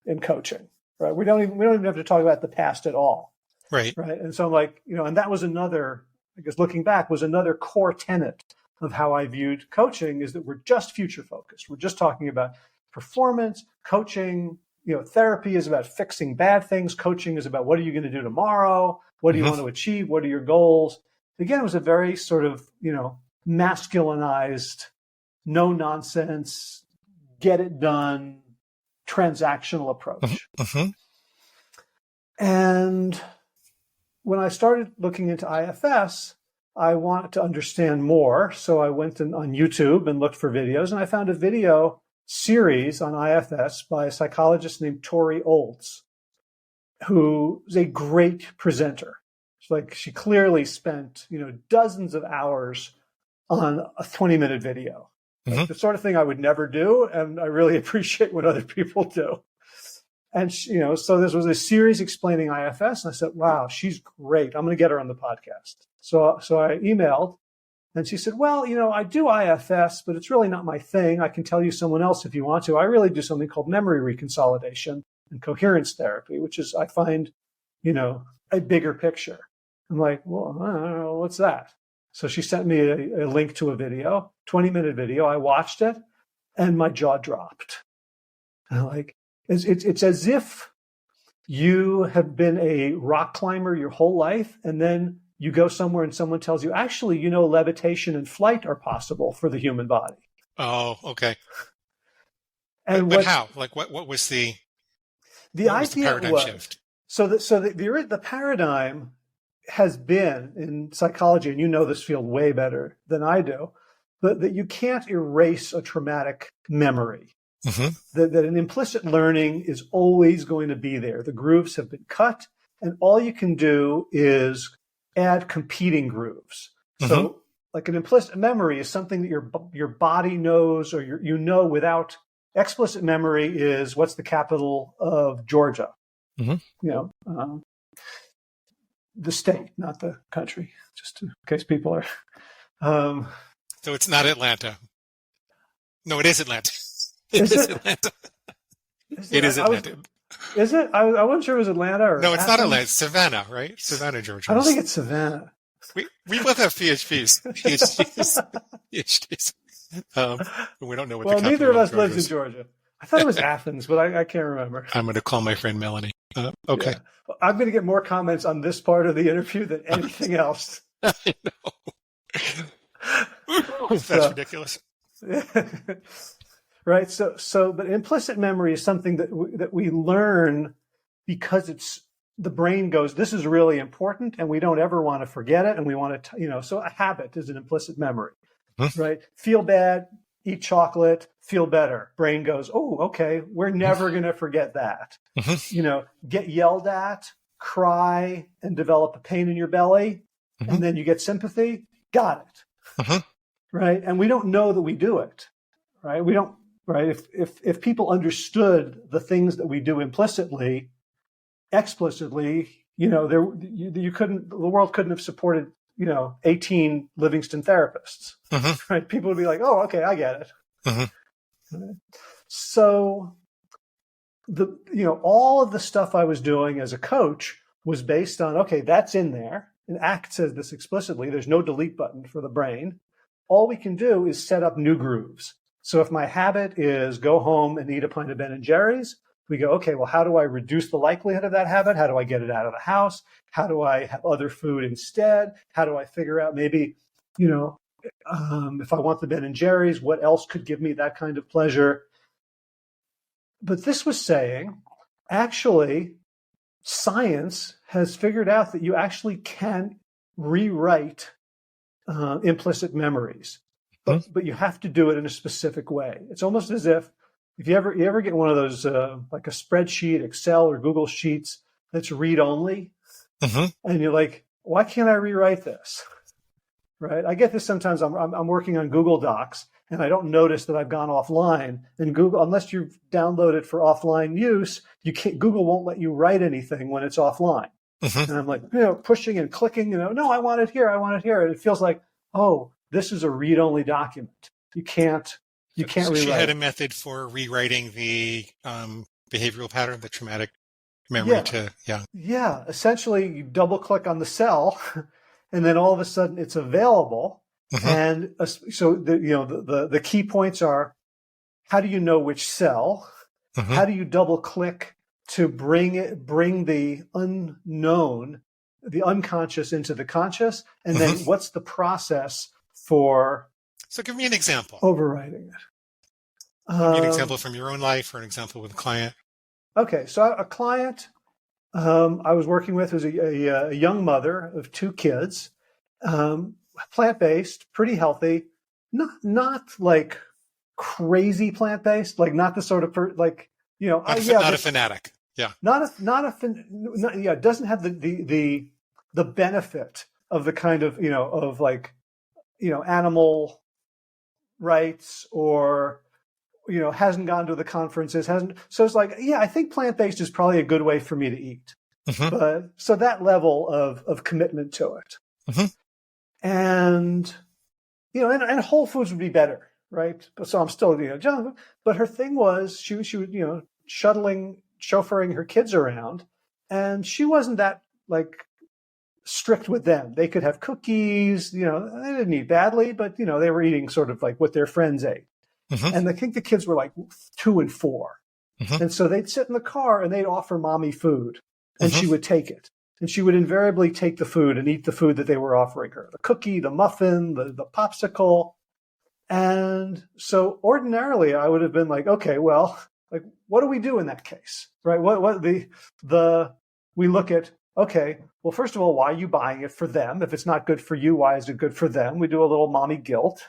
in coaching, right? We don't even have to talk about the past at all. Right. And so I'm like, and that was another, I guess looking back, was another core tenet of how I viewed coaching, is that we're just future focused. We're just talking about performance. Coaching, therapy is about fixing bad things. Coaching is about what are you going to do tomorrow? What do you want to achieve? What are your goals? Again, it was a very sort of, masculinized, no nonsense, get it done, transactional approach. Mm-hmm. And when I started looking into IFS, I wanted to understand more. So I went on YouTube and looked for videos, and I found a video series on IFS by a psychologist named Tori Olds, who is a great presenter. She clearly spent, dozens of hours on a 20-minute video. Mm-hmm. The sort of thing I would never do, and I really appreciate what other people do. And so this was a series explaining IFS, and I said, "Wow, she's great. I'm going to get her on the podcast." So I emailed, and she said, "Well, I do IFS, but it's really not my thing. I can tell you someone else if you want to. I really do something called memory reconsolidation and coherence therapy, which is, I find, a bigger picture." I'm like, "Well, I don't know, what's that?" So she sent me a link to a video, 20-minute video. I watched it, and my jaw dropped. And I'm like, it's as if you have been a rock climber your whole life, and then you go somewhere and someone tells you, actually, levitation and flight are possible for the human body. Oh, okay. And but how? Like, what was the paradigm shift? So the paradigm has been in psychology, and this field way better than I do, but that you can't erase a traumatic memory. Mm-hmm. That an implicit learning is always going to be there. The grooves have been cut, and all you can do is add competing grooves. Mm-hmm. So like an implicit memory is something that your body knows, or without explicit memory is, what's the capital of Georgia? Mm-hmm. The state, not the country, just in case people are. So it's not Atlanta. No, it is Atlanta. Is it? Atlanta. It is Atlanta. Is it? I wasn't sure it was Atlanta or. No, it's not Atlanta. It's Savannah, right? Savannah, Georgia. I don't think it's Savannah. We both have PhDs. PhDs. We don't know what. Well, the neither of us Georgia lives in Georgia. I thought it was Athens, but I can't remember. I'm going to call my friend Melanie. Okay. Yeah. I'm going to get more comments on this part of the interview than anything else. I know. That's ridiculous. Right. So, but implicit memory is something that we learn because the brain goes, this is really important, and we don't ever want to forget it, and we want to, so a habit is an implicit memory, right? Feel bad, eat chocolate, feel better. Brain goes, oh, okay, we're never going to forget that. Get yelled at, cry, and develop a pain in your belly, and then you get sympathy. Got it. Right. And we don't know that we do it. Right. We don't. Right. If people understood the things that we do implicitly, explicitly, you couldn't. The world couldn't have supported 18 Livingston therapists. Right. People would be like, oh, okay, I get it. Right? So all of the stuff I was doing as a coach was based on, okay, that's in there. And ACT says this explicitly. There's no delete button for the brain. All we can do is set up new grooves. So if my habit is go home and eat a pint of Ben & Jerry's, we go, okay, well, how do I reduce the likelihood of that habit? How do I get it out of the house? How do I have other food instead? How do I figure out maybe, if I want the Ben & Jerry's, what else could give me that kind of pleasure? But this was saying, actually, science has figured out that you actually can rewrite implicit memories, but you have to do it in a specific way. It's almost as if you ever get one of those like a spreadsheet, Excel or Google Sheets that's read only, and you're like, why can't I rewrite this? Right? I get this sometimes. I'm working on Google Docs, and I don't notice that I've gone offline. And Google, unless you've downloaded for offline use, Google won't let you write anything when it's offline. And I'm like, pushing and clicking, no, I want it here. And it feels like, oh, this is a read-only document. You can't rewrite. She had a method for rewriting the behavioral pattern, the traumatic memory Yeah. Essentially, you double-click on the cell, and then all of a sudden it's available. And so the key points are, how do you know which cell? How do you double-click to bring the unknown, the unconscious into the conscious? And then what's the process for So give me an example. overriding it. Give me an example from your own life or an example with a client. Okay, so a client I was working with was a young mother of 2 kids, plant-based, pretty healthy, not like crazy plant-based, like not the sort of Not a fanatic. Yeah. It doesn't have the benefit of the kind of of like animal rights, or hasn't gone to the conferences, so it's like, I think plant-based is probably a good way for me to eat. Mm-hmm. But so that level of commitment to it. Mm-hmm. And and Whole Foods would be better, right? But so I'm still young, but her thing was she would chauffeuring her kids around, and she wasn't that like strict with them. They could have cookies, they didn't eat badly, but they were eating sort of like what their friends ate. Mm-hmm. And I think the kids were like 2 and 4. Mm-hmm. And so they'd sit in the car and they'd offer mommy food, and Mm-hmm. she would take it. And she would invariably take the food and eat the food that they were offering her, the cookie, the muffin, the popsicle. And so ordinarily I would have been like, okay, well, like, what do we do in that case? Right? We look at, okay, well, first of all, why are you buying it for them? If it's not good for you, why is it good for them? We do a little mommy guilt.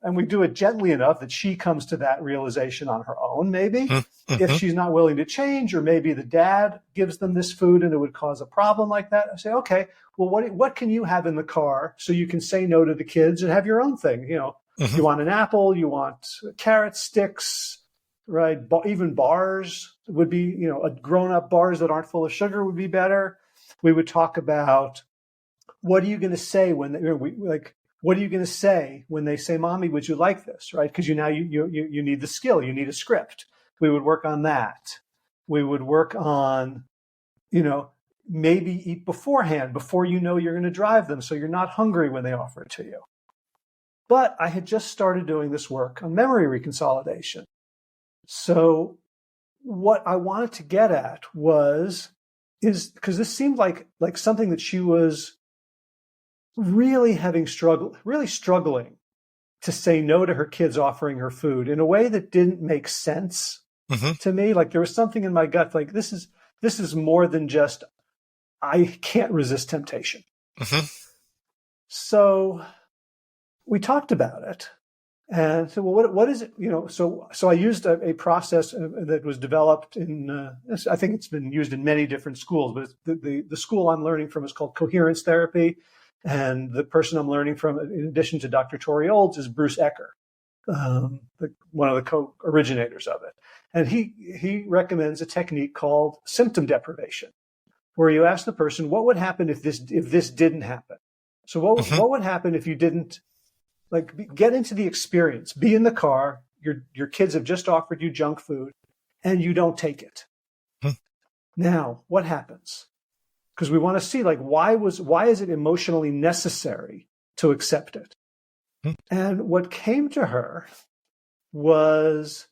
And we do it gently enough that she comes to that realization on her own, maybe, Mm-hmm. if she's not willing to change, or maybe the dad gives them this food and it would cause a problem like that. I say, okay, well, what can you have in the car so you can say no to the kids and have your own thing? Mm-hmm. You want an apple, you want carrot sticks, right? Even bars would be, grown-up bars that aren't full of sugar would be better. We would talk about, what are you going to say when what are you going to say when they say, "Mommy, would you like this?" Right? Because you need the skill, you need a script. We would work on that. We would work on, maybe eat beforehand, before you're going to drive them, so you're not hungry when they offer it to you. But I had just started doing this work on memory reconsolidation. So what I wanted to get at is because this seemed like something that she was really struggling to say no to her kids offering her food in a way that didn't make sense Mm-hmm. to me. Like, there was something in my gut, like, this is more than just, I can't resist temptation. Mm-hmm. So we talked about it, and said, well, what is it? So I used a process that was developed in, I think it's been used in many different schools, but the school I'm learning from is called coherence therapy. And the person I'm learning from, in addition to Dr. Tori Olds, is Bruce Ecker, one of the co-originators of it. And he recommends a technique called symptom deprivation, where you ask the person, what would happen if this didn't happen? So what would happen if you didn't, get into the experience, be in the car, your kids have just offered you junk food, and you don't take it. Now, what happens? Because we want to see, why is it emotionally necessary to accept it? And what came to her was,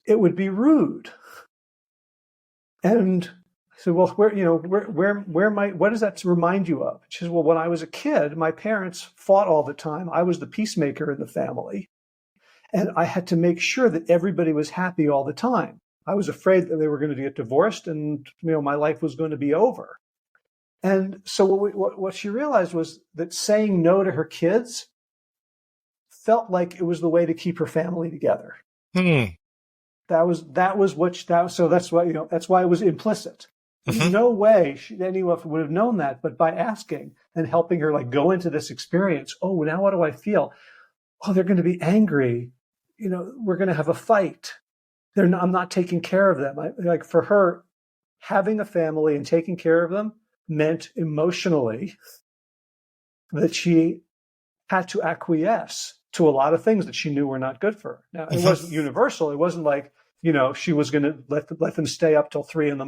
it would be rude. And I said, well, what does that remind you of? She says, well, when I was a kid, my parents fought all the time. I was the peacemaker in the family, and I had to make sure that everybody was happy all the time. I was afraid that they were going to get divorced, and my life was going to be over. And so what she realized was that saying no to her kids felt like it was the way to keep her family together. Mm-hmm. So that's why it was implicit. There's no way anyone would have known that, but by asking and helping her go into this experience. Oh, now what do I feel? Oh, they're going to be angry. We're going to have a fight. I'm not taking care of them. For her, having a family and taking care of them meant emotionally that she had to acquiesce to a lot of things that she knew were not good for her. Now, it wasn't universal. It wasn't like, she was going to let them stay up till 3 a.m.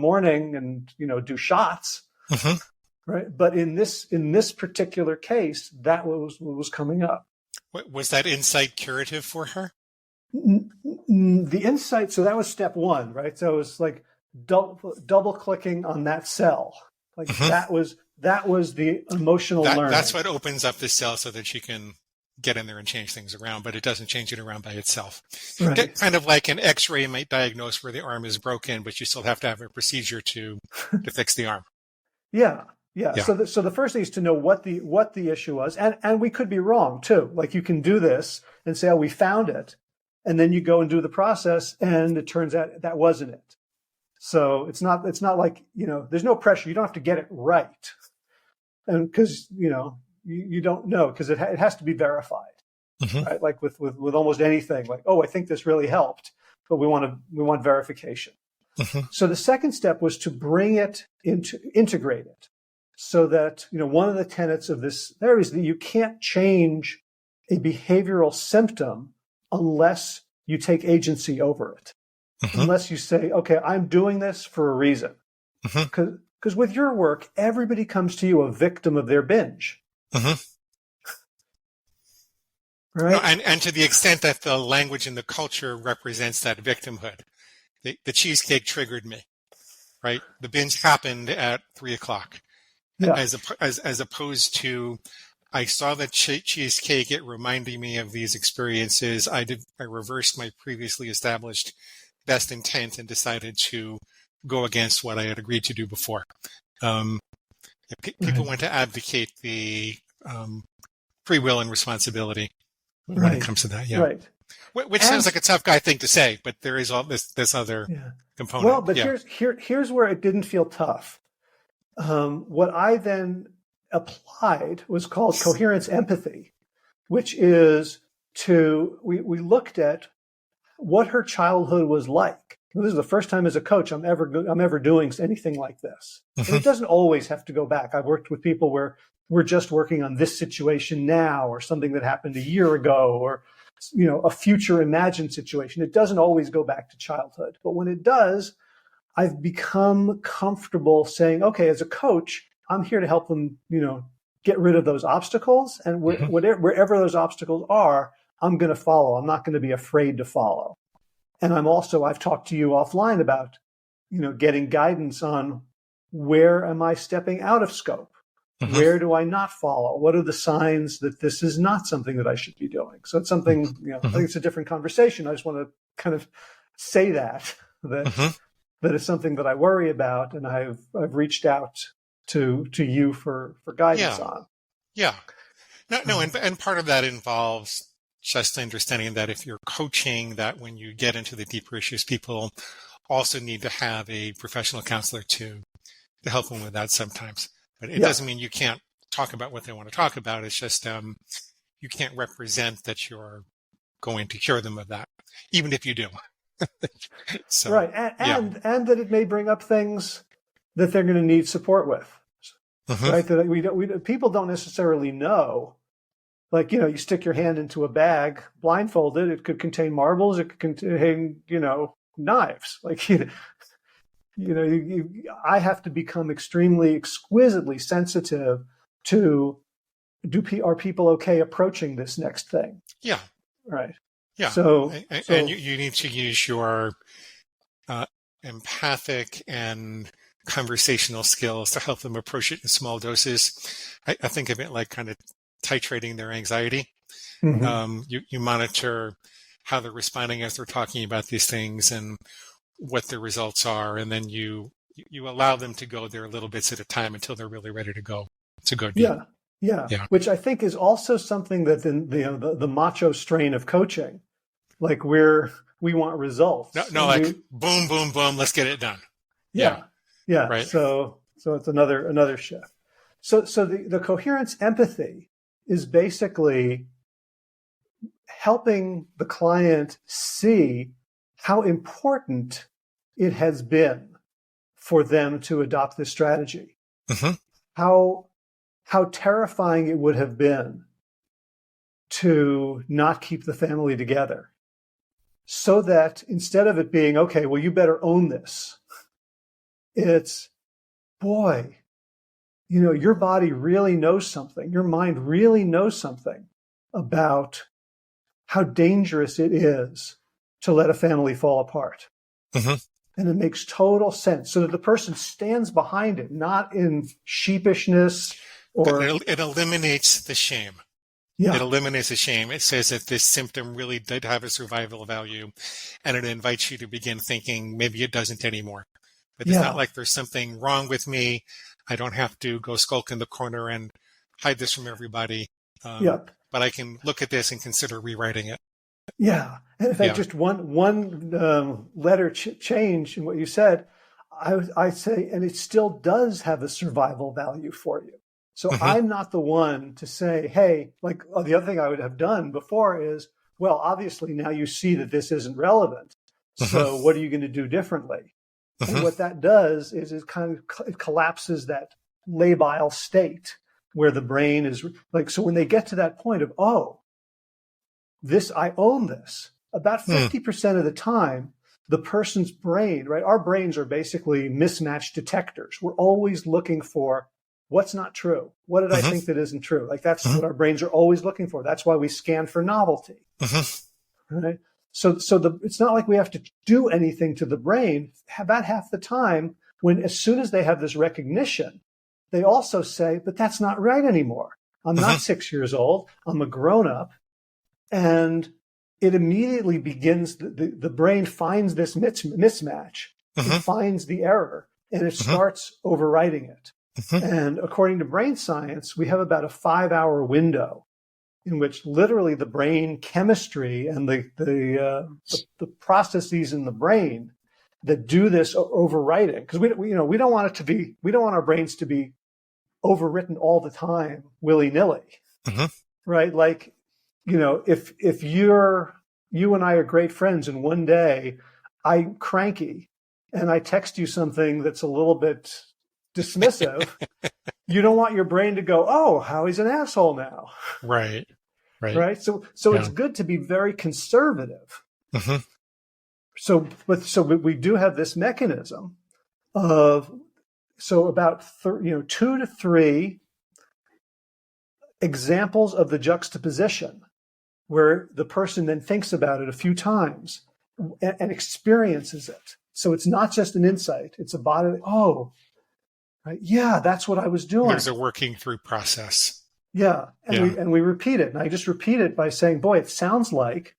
and, do shots. Mm-hmm. Right. But in this particular case, that was what was coming up. Was that insight curative for her? The insight. So that was step 1, right? So it was like double clicking on that cell. that was the emotional learning. That's what opens up the cell so that you can get in there and change things around, but it doesn't change it around by itself. Right. Kind of like an X-ray might diagnose where the arm is broken, but you still have to have a procedure to fix the arm. Yeah. So the first thing is to know what the issue was, and we could be wrong too. Like you can do this and say, "Oh, we found it," and then you go and do the process, and it turns out that wasn't it. So it's not like, there's no pressure. You don't have to get it right, and because you don't know, because it has to be verified, right? Like with almost anything, like, oh, I think this really helped, but we want verification. So the second step was to bring it integrate it, so that one of the tenets of this theory is that you can't change a behavioral symptom unless you take agency over it, unless you say, okay, I'm doing this for a reason, because with your work, everybody comes to you a victim of their binge. Right. No, and to the extent that the language and the culture represents that victimhood, the cheesecake triggered me, right? The binge happened at 3:00, as opposed to, I saw the cheesecake. It reminded me of these experiences. I reversed my previously established best intent and decided to go against what I had agreed to do before. People want to advocate the free will and responsibility when it comes to that. Yeah. Right. Which sounds like a tough guy thing to say, but there is all this other component. Well, but here's where it didn't feel tough. What I then applied was called coherence empathy, which is we looked at what her childhood was like. This is the first time as a coach I'm ever doing anything like this. And it doesn't always have to go back. I've worked with people where we're just working on this situation now, or something that happened a year ago, or a future imagined situation. It doesn't always go back to childhood. But when it does, I've become comfortable saying, okay, as a coach, I'm here to help them, get rid of those obstacles. And wherever those obstacles are, I'm going to follow. I'm not going to be afraid to follow. And I've talked to you offline about, getting guidance on where am I stepping out of scope? Where do I not follow? What are the signs that this is not something that I should be doing? So it's something, I think it's a different conversation. I just want to kind of say that it's something that I worry about, and I've reached out to you for guidance on. Yeah. No, and part of that involves just understanding that if you're coaching, that when you get into the deeper issues, people also need to have a professional counselor to help them with that sometimes. But it doesn't mean you can't talk about what they want to talk about. It's just you can't represent that you're going to cure them of that, even if you do. So, right, and that it may bring up things that they're going to need support with. Right, that people don't necessarily know. Like, you stick your hand into a bag blindfolded. It could contain marbles. It could contain, knives. Like, I have to become exquisitely sensitive to, are people okay approaching this next thing? Yeah. Right. Yeah. So you need to use your empathic and conversational skills to help them approach it in small doses. I think of it like kind of titrating their anxiety. You monitor how they're responding as they're talking about these things and what the results are, and then you allow them to go there little bits at a time until they're really ready to go deep. Yeah. Which I think is also something that the macho strain of coaching, like we want results. No, like boom, boom, boom, let's get it done. Yeah. Right. So it's another shift. So the coherence empathy is basically helping the client see how important it has been for them to adopt this strategy. How terrifying it would have been to not keep the family together. So that instead of it being, okay, well, you better own this, it's, boy, your body really knows something. Your mind really knows something about how dangerous it is to let a family fall apart. and it makes total sense, so that the person stands behind it, not in sheepishness or It eliminates the shame. yeah. It eliminates the shame. It says that this symptom really did have a survival value, and it invites you to begin thinking maybe it doesn't anymore. But it's not like there's something wrong with me. I don't have to go skulk in the corner and hide this from everybody. But I can look at this and consider rewriting it. Yeah. And in fact, just one letter change in what you said, I say, and it still does have a survival value for you. So I'm not the one to say, hey, like the other thing I would have done before is, well, obviously now you see that this isn't relevant. So what are you going to do differently? And what that does is it collapses that labile state where the brain is like, so when they get to that point of, oh, I own this, about 50% of the time, the person's brain, right? Our brains are basically mismatch detectors. We're always looking for what's not true. What did I think that isn't true? Like that's what our brains are always looking for. That's why we scan for novelty. Right? So it's not like we have to do anything to the brain. About half the time, as soon as they have this recognition, they also say, but that's not right anymore. I'm not 6 years old. I'm a grown up. And it immediately begins, the brain finds this mismatch, and finds the error, and it starts overwriting it. And according to brain science, we have about a 5-hour window in which literally the brain chemistry and the processes in the brain that do this overwriting, because we don't want our brains to be overwritten all the time willy-nilly, right? Like, if you and I are great friends, and one day I'm cranky and I text you something that's a little bit dismissive, you don't want your brain to go, oh, Howie's an asshole now. Right. So it's good to be very conservative. So we do have this mechanism of, about 2 to 3 examples of the juxtaposition where the person then thinks about it a few times and experiences it. So it's not just an insight. It's a body, right? Yeah, that's what I was doing. There's a working through process. Yeah. And we repeat it. And I just repeat it by saying, boy, it sounds like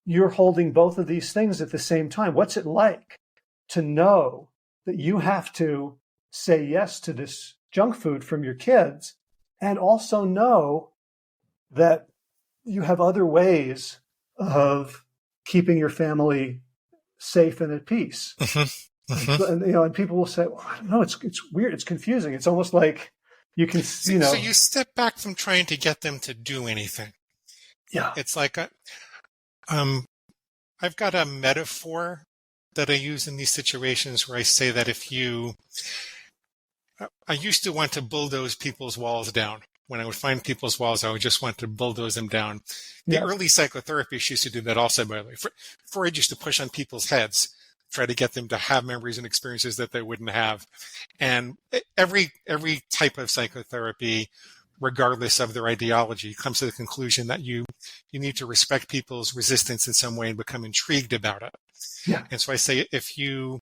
you're holding both of these things at the same time. What's it like to know that you have to say yes to this junk food from your kids, and also know that you have other ways of keeping your family safe and at peace? And people will say, well, I don't know, it's weird, it's confusing. It's almost like you can, So you step back from trying to get them to do anything. Yeah. It's like I've got a metaphor that I use in these situations where I say that I used to want to bulldoze people's walls down. When I would find people's walls, I would just want to bulldoze them down. The early psychotherapists used to do that also, by the way. Freud used to push on people's heads, try to get them to have memories and experiences that they wouldn't have. And every type of psychotherapy, regardless of their ideology, comes to the conclusion that you need to respect people's resistance in some way and become intrigued about it. Yeah. And so I say, if you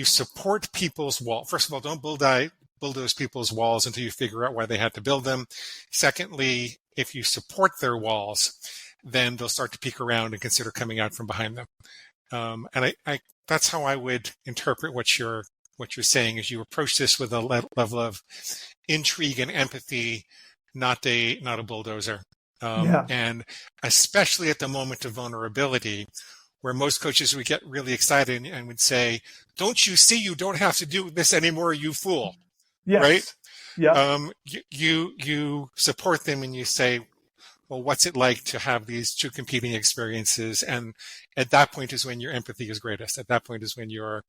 support people's wall, first of all, don't bulldoze people's walls until you figure out why they had to build them. Secondly, if you support their walls, then they'll start to peek around and consider coming out from behind them. And I that's how I would interpret what you're saying, is you approach this with a level of intrigue and empathy, not a bulldozer. And especially at the moment of vulnerability, where most coaches would get really excited and would say, don't you see, you don't have to do this anymore, you fool. Yes. Right? Yeah. You support them and you say, well, what's it like to have these two competing experiences? And at that point is when your empathy is greatest. At that point is when your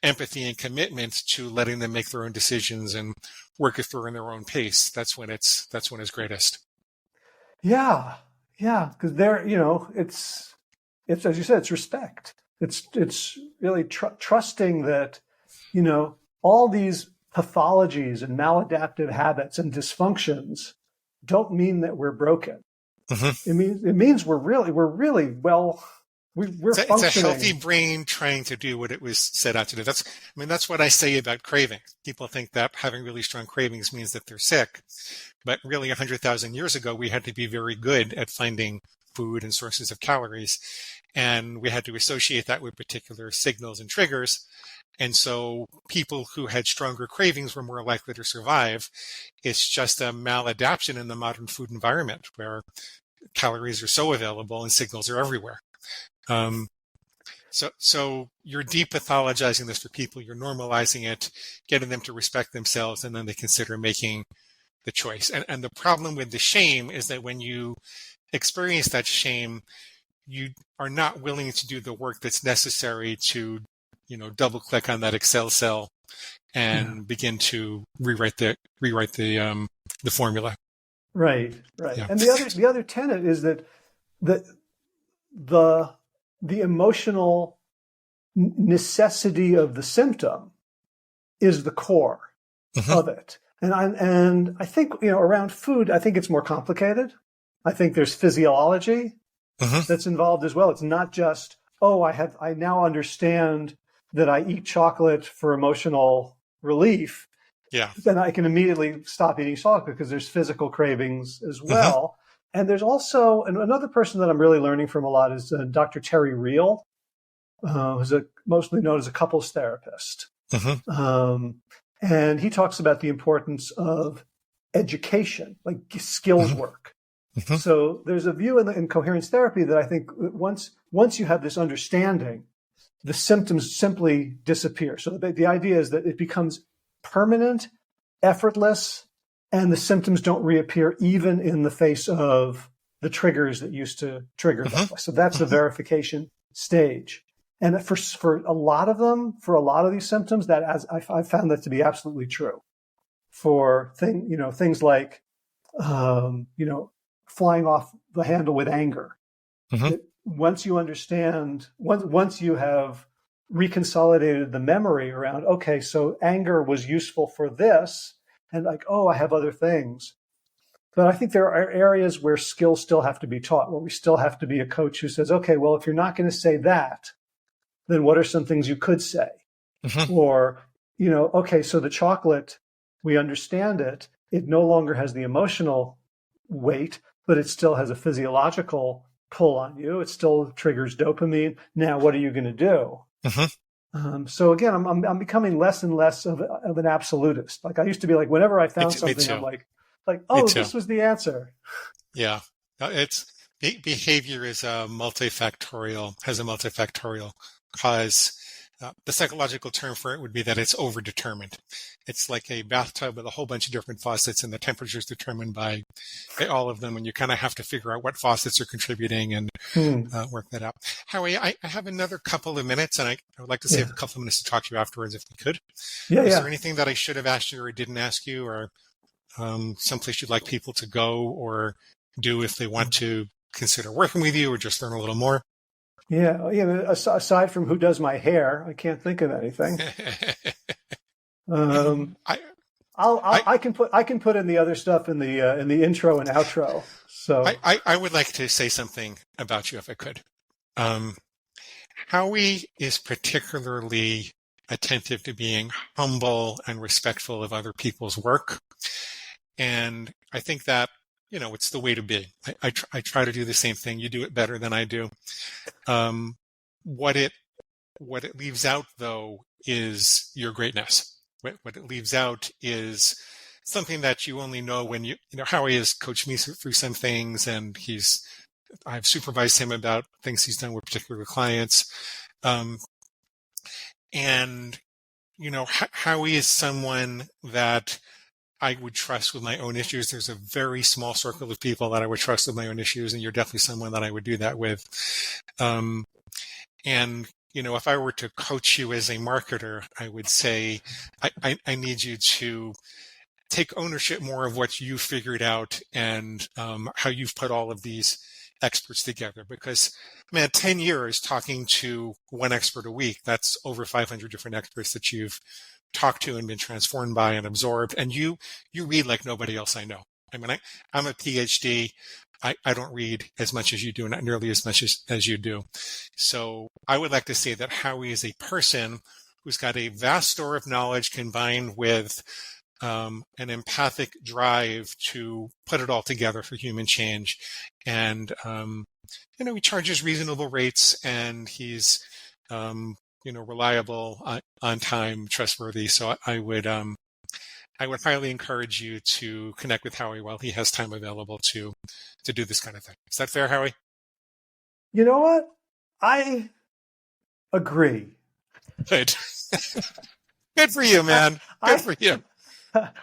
empathy and commitment to letting them make their own decisions and work it through in their own pace. That's when it's greatest. Yeah. Because it's as you said, it's respect. It's really trusting that, all these pathologies and maladaptive habits and dysfunctions don't mean that we're broken. It means we're really well We're It's a healthy functioning. brain trying to do what it was set out to do. That's what I say about craving. People think that having really strong cravings means that they're sick. But really 100,000 years ago, we had to be very good at finding food and sources of calories. And we had to associate that with particular signals and triggers. And so people who had stronger cravings were more likely to survive. It's just a maladaptation in the modern food environment where calories are so available and signals are everywhere. So you're depathologizing this for people. You're normalizing it, getting them to respect themselves, and then they consider making the choice. And the problem with the shame is that when you experience that shame, you are not willing to do the work that's necessary to, double click on that Excel cell and begin to rewrite the formula. Right. Yeah. And the other tenet is that the emotional necessity of the symptom is the core of it. And I think, around food, I think it's more complicated. I think there's physiology that's involved as well. It's not just, I now understand that I eat chocolate for emotional relief. Yeah. Then I can immediately stop eating chocolate because there's physical cravings as well. And there's also another person that I'm really learning from a lot is Dr. Terry Real, who's mostly known as a couples therapist. And he talks about the importance of education, like skills work. So there's a view in coherence therapy that I think once you have this understanding, the symptoms simply disappear. So the idea is that it becomes permanent, effortless, and the symptoms don't reappear even in the face of the triggers that used to trigger them. So that's the verification stage. And for a lot of them, for a lot of these symptoms, I found that to be absolutely true. For things like, flying off the handle with anger. Once you understand, once you have reconsolidated the memory around, okay, so anger was useful for this, and I have other things. But I think there are areas where skills still have to be taught, where we still have to be a coach who says, okay, well, if you're not going to say that, then what are some things you could say? Or, okay, so the chocolate, we understand it. It no longer has the emotional weight, but it still has a physiological pull on you. It still triggers dopamine. Now, what are you going to do? So again, I'm becoming less and less of an absolutist. Like I used to be like, whenever I found something, I'm like, this was the answer. Yeah. It's behavior has a multifactorial cause. The psychological term for it would be that it's overdetermined. It's like a bathtub with a whole bunch of different faucets, and the temperature is determined by all of them, and you kind of have to figure out what faucets are contributing and work that out. Howie, I have another couple of minutes, and I would like to save a couple of minutes to talk to you afterwards if we could. Is there anything that I should have asked you or didn't ask you, or someplace you'd like people to go or do if they want to consider working with you or just learn a little more? Yeah. Aside from who does my hair, I can't think of anything. I can put in the other stuff in the intro and outro. So I would like to say something about you if I could. Howie is particularly attentive to being humble and respectful of other people's work, and I think that it's the way to be. I try to do the same thing. You do it better than I do. What it leaves out, though, is your greatness. What it leaves out is something that you only know when Howie has coached me through some things, and I've supervised him about things he's done with particular clients. And Howie is someone that I would trust with my own issues. There's a very small circle of people that I would trust with my own issues, and you're definitely someone that I would do that with. And if I were to coach you as a marketer, I would say, I need you to take ownership more of what you figured out and how you've put all of these experts together. Because, 10 years talking to one expert a week, that's over 500 different experts that you've talked to and been transformed by and absorbed. And you read like nobody else I know. I'm a PhD. I don't read as much as you do, not nearly as much as you do. So I would like to say that Howie is a person who's got a vast store of knowledge combined with an empathic drive to put it all together for human change. And, he charges reasonable rates, and he's, reliable, on time, trustworthy. So I would highly encourage you to connect with Howie while he has time available to do this kind of thing. Is that fair, Howie? You know what? I agree. Good. Good for you, man. Good for you.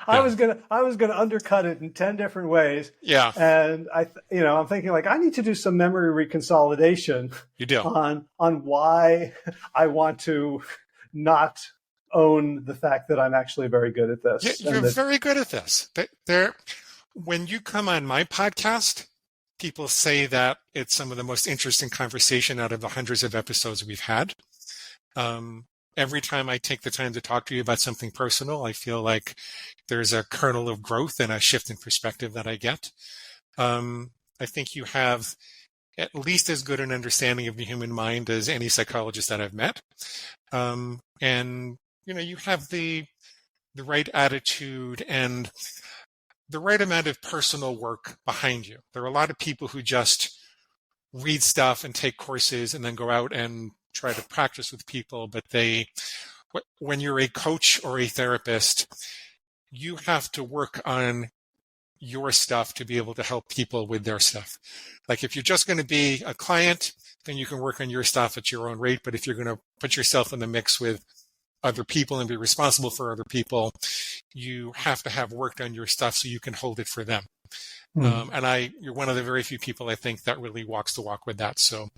I was gonna undercut it in 10 different ways. Yeah. And I'm thinking I need to do some memory reconsolidation. You do. On why I want to not own the fact that I'm actually very good at this. You're very good at this. When you come on my podcast, people say that it's some of the most interesting conversation out of the hundreds of episodes we've had. Every time I take the time to talk to you about something personal, I feel like there's a kernel of growth and a shift in perspective that I get. I think you have at least as good an understanding of the human mind as any psychologist that I've met. And you have the right attitude and the right amount of personal work behind you. There are a lot of people who just read stuff and take courses and then go out and try to practice with people. But when you're a coach or a therapist, you have to work on your stuff to be able to help people with their stuff. Like if you're just going to be a client, then you can work on your stuff at your own rate. But if you're going to put yourself in the mix with other people and be responsible for other people, you have to have worked on your stuff so you can hold it for them. And you're one of the very few people I think that really walks the walk with that. So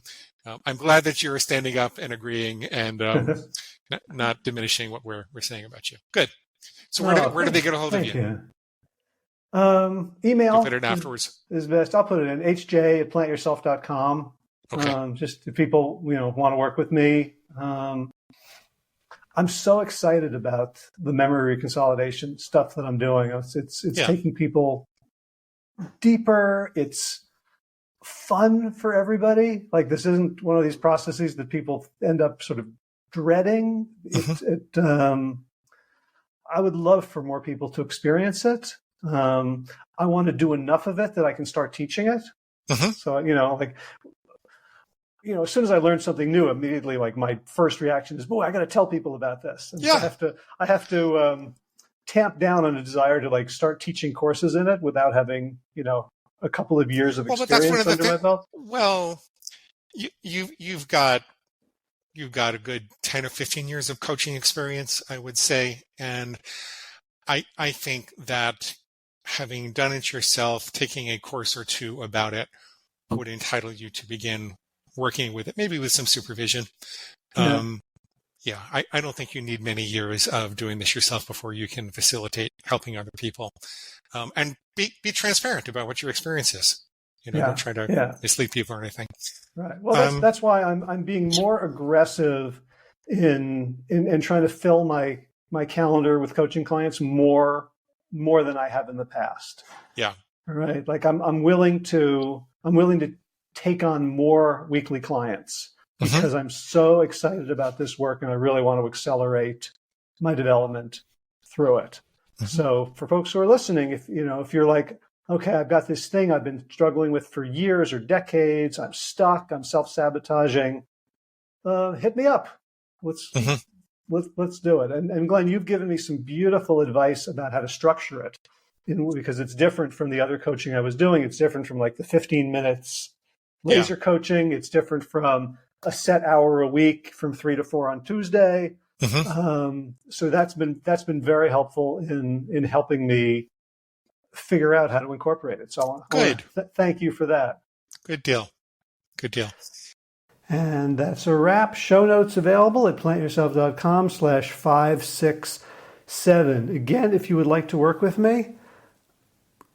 I'm glad that you're standing up and agreeing and not diminishing what we're saying about you. Good. So where do they get a hold of you? Email. You put it afterwards. Is best. I'll put it in hj@plantyourself.com. Okay. Just if people want to work with me. I'm so excited about the memory reconsolidation stuff that I'm doing. It's taking people deeper. It's fun for everybody. This isn't one of these processes that people end up sort of dreading. I would love for more people to experience it. I want to do enough of it that I can start teaching it. So, as soon as I learn something new, immediately, my first reaction is, boy, I got to tell people about this. And so I have to tamp down on a desire to start teaching courses in it without having, a couple of years of experience under my belt. Well, you've got a good 10 or 15 years of coaching experience, I would say. And I think that having done it yourself, taking a course or two about it would entitle you to begin working with it, maybe with some supervision. I don't think you need many years of doing this yourself before you can facilitate helping other people. And be transparent about what your experience is. Don't try to mislead people or anything. Right. Well, that's why I'm being more aggressive in trying to fill my calendar with coaching clients more than I have in the past. Yeah. Right. I'm willing to take on more weekly clients because I'm so excited about this work and I really want to accelerate my development through it. So for folks who are listening, if you're like, okay, I've got this thing I've been struggling with for years or decades, I'm stuck, I'm self-sabotaging, hit me up. Let's do it. And Glenn, you've given me some beautiful advice about how to structure it because it's different from the other coaching I was doing. It's different from the 15 minutes laser coaching. It's different from a set hour a week from 3 to 4 on Tuesday. So that's been very helpful in helping me figure out how to incorporate it. So thank you for that. Good deal. And that's a wrap. Show notes available at plantyourself.com/567. Again, if you would like to work with me,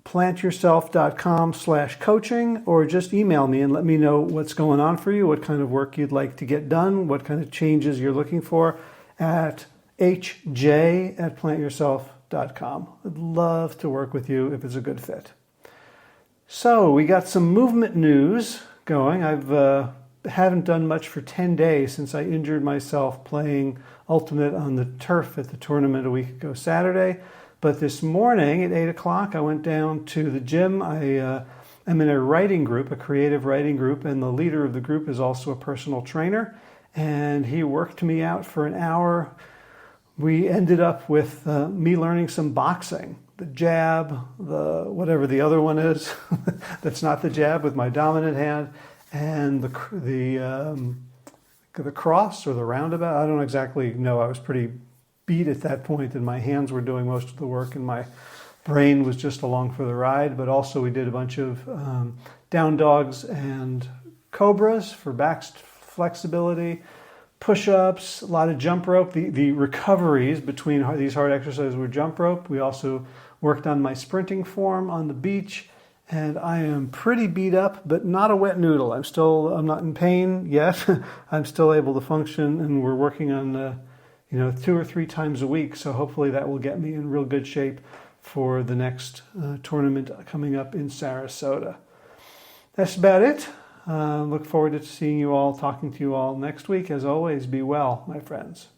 plantyourself.com/coaching, or just email me and let me know what's going on for you, what kind of work you'd like to get done, what kind of changes you're looking for at hj@plantyourself.com. I'd love to work with you if it's a good fit. So we got some movement news going. I've haven't done much for 10 days since I injured myself playing Ultimate on the turf at the tournament a week ago Saturday. But this morning at 8 o'clock, I went down to the gym. I am in a writing group, a creative writing group, and the leader of the group is also a personal trainer. And he worked me out for an hour. We ended up with me learning some boxing. The jab, the whatever the other one is, that's not the jab, with my dominant hand, and the cross or the roundabout. I don't exactly know. I was pretty beat at that point, and my hands were doing most of the work, and my brain was just along for the ride. But also we did a bunch of down dogs and cobras for back flexibility, push-ups, a lot of jump rope. The recoveries between these hard exercises were jump rope. We also worked on my sprinting form on the beach, and I am pretty beat up, but not a wet noodle. I'm not in pain yet. I'm still able to function, and we're working on 2 or 3 times a week. So hopefully that will get me in real good shape for the next tournament coming up in Sarasota. That's about it. Look forward to seeing you all, talking to you all next week. As always, be well, my friends.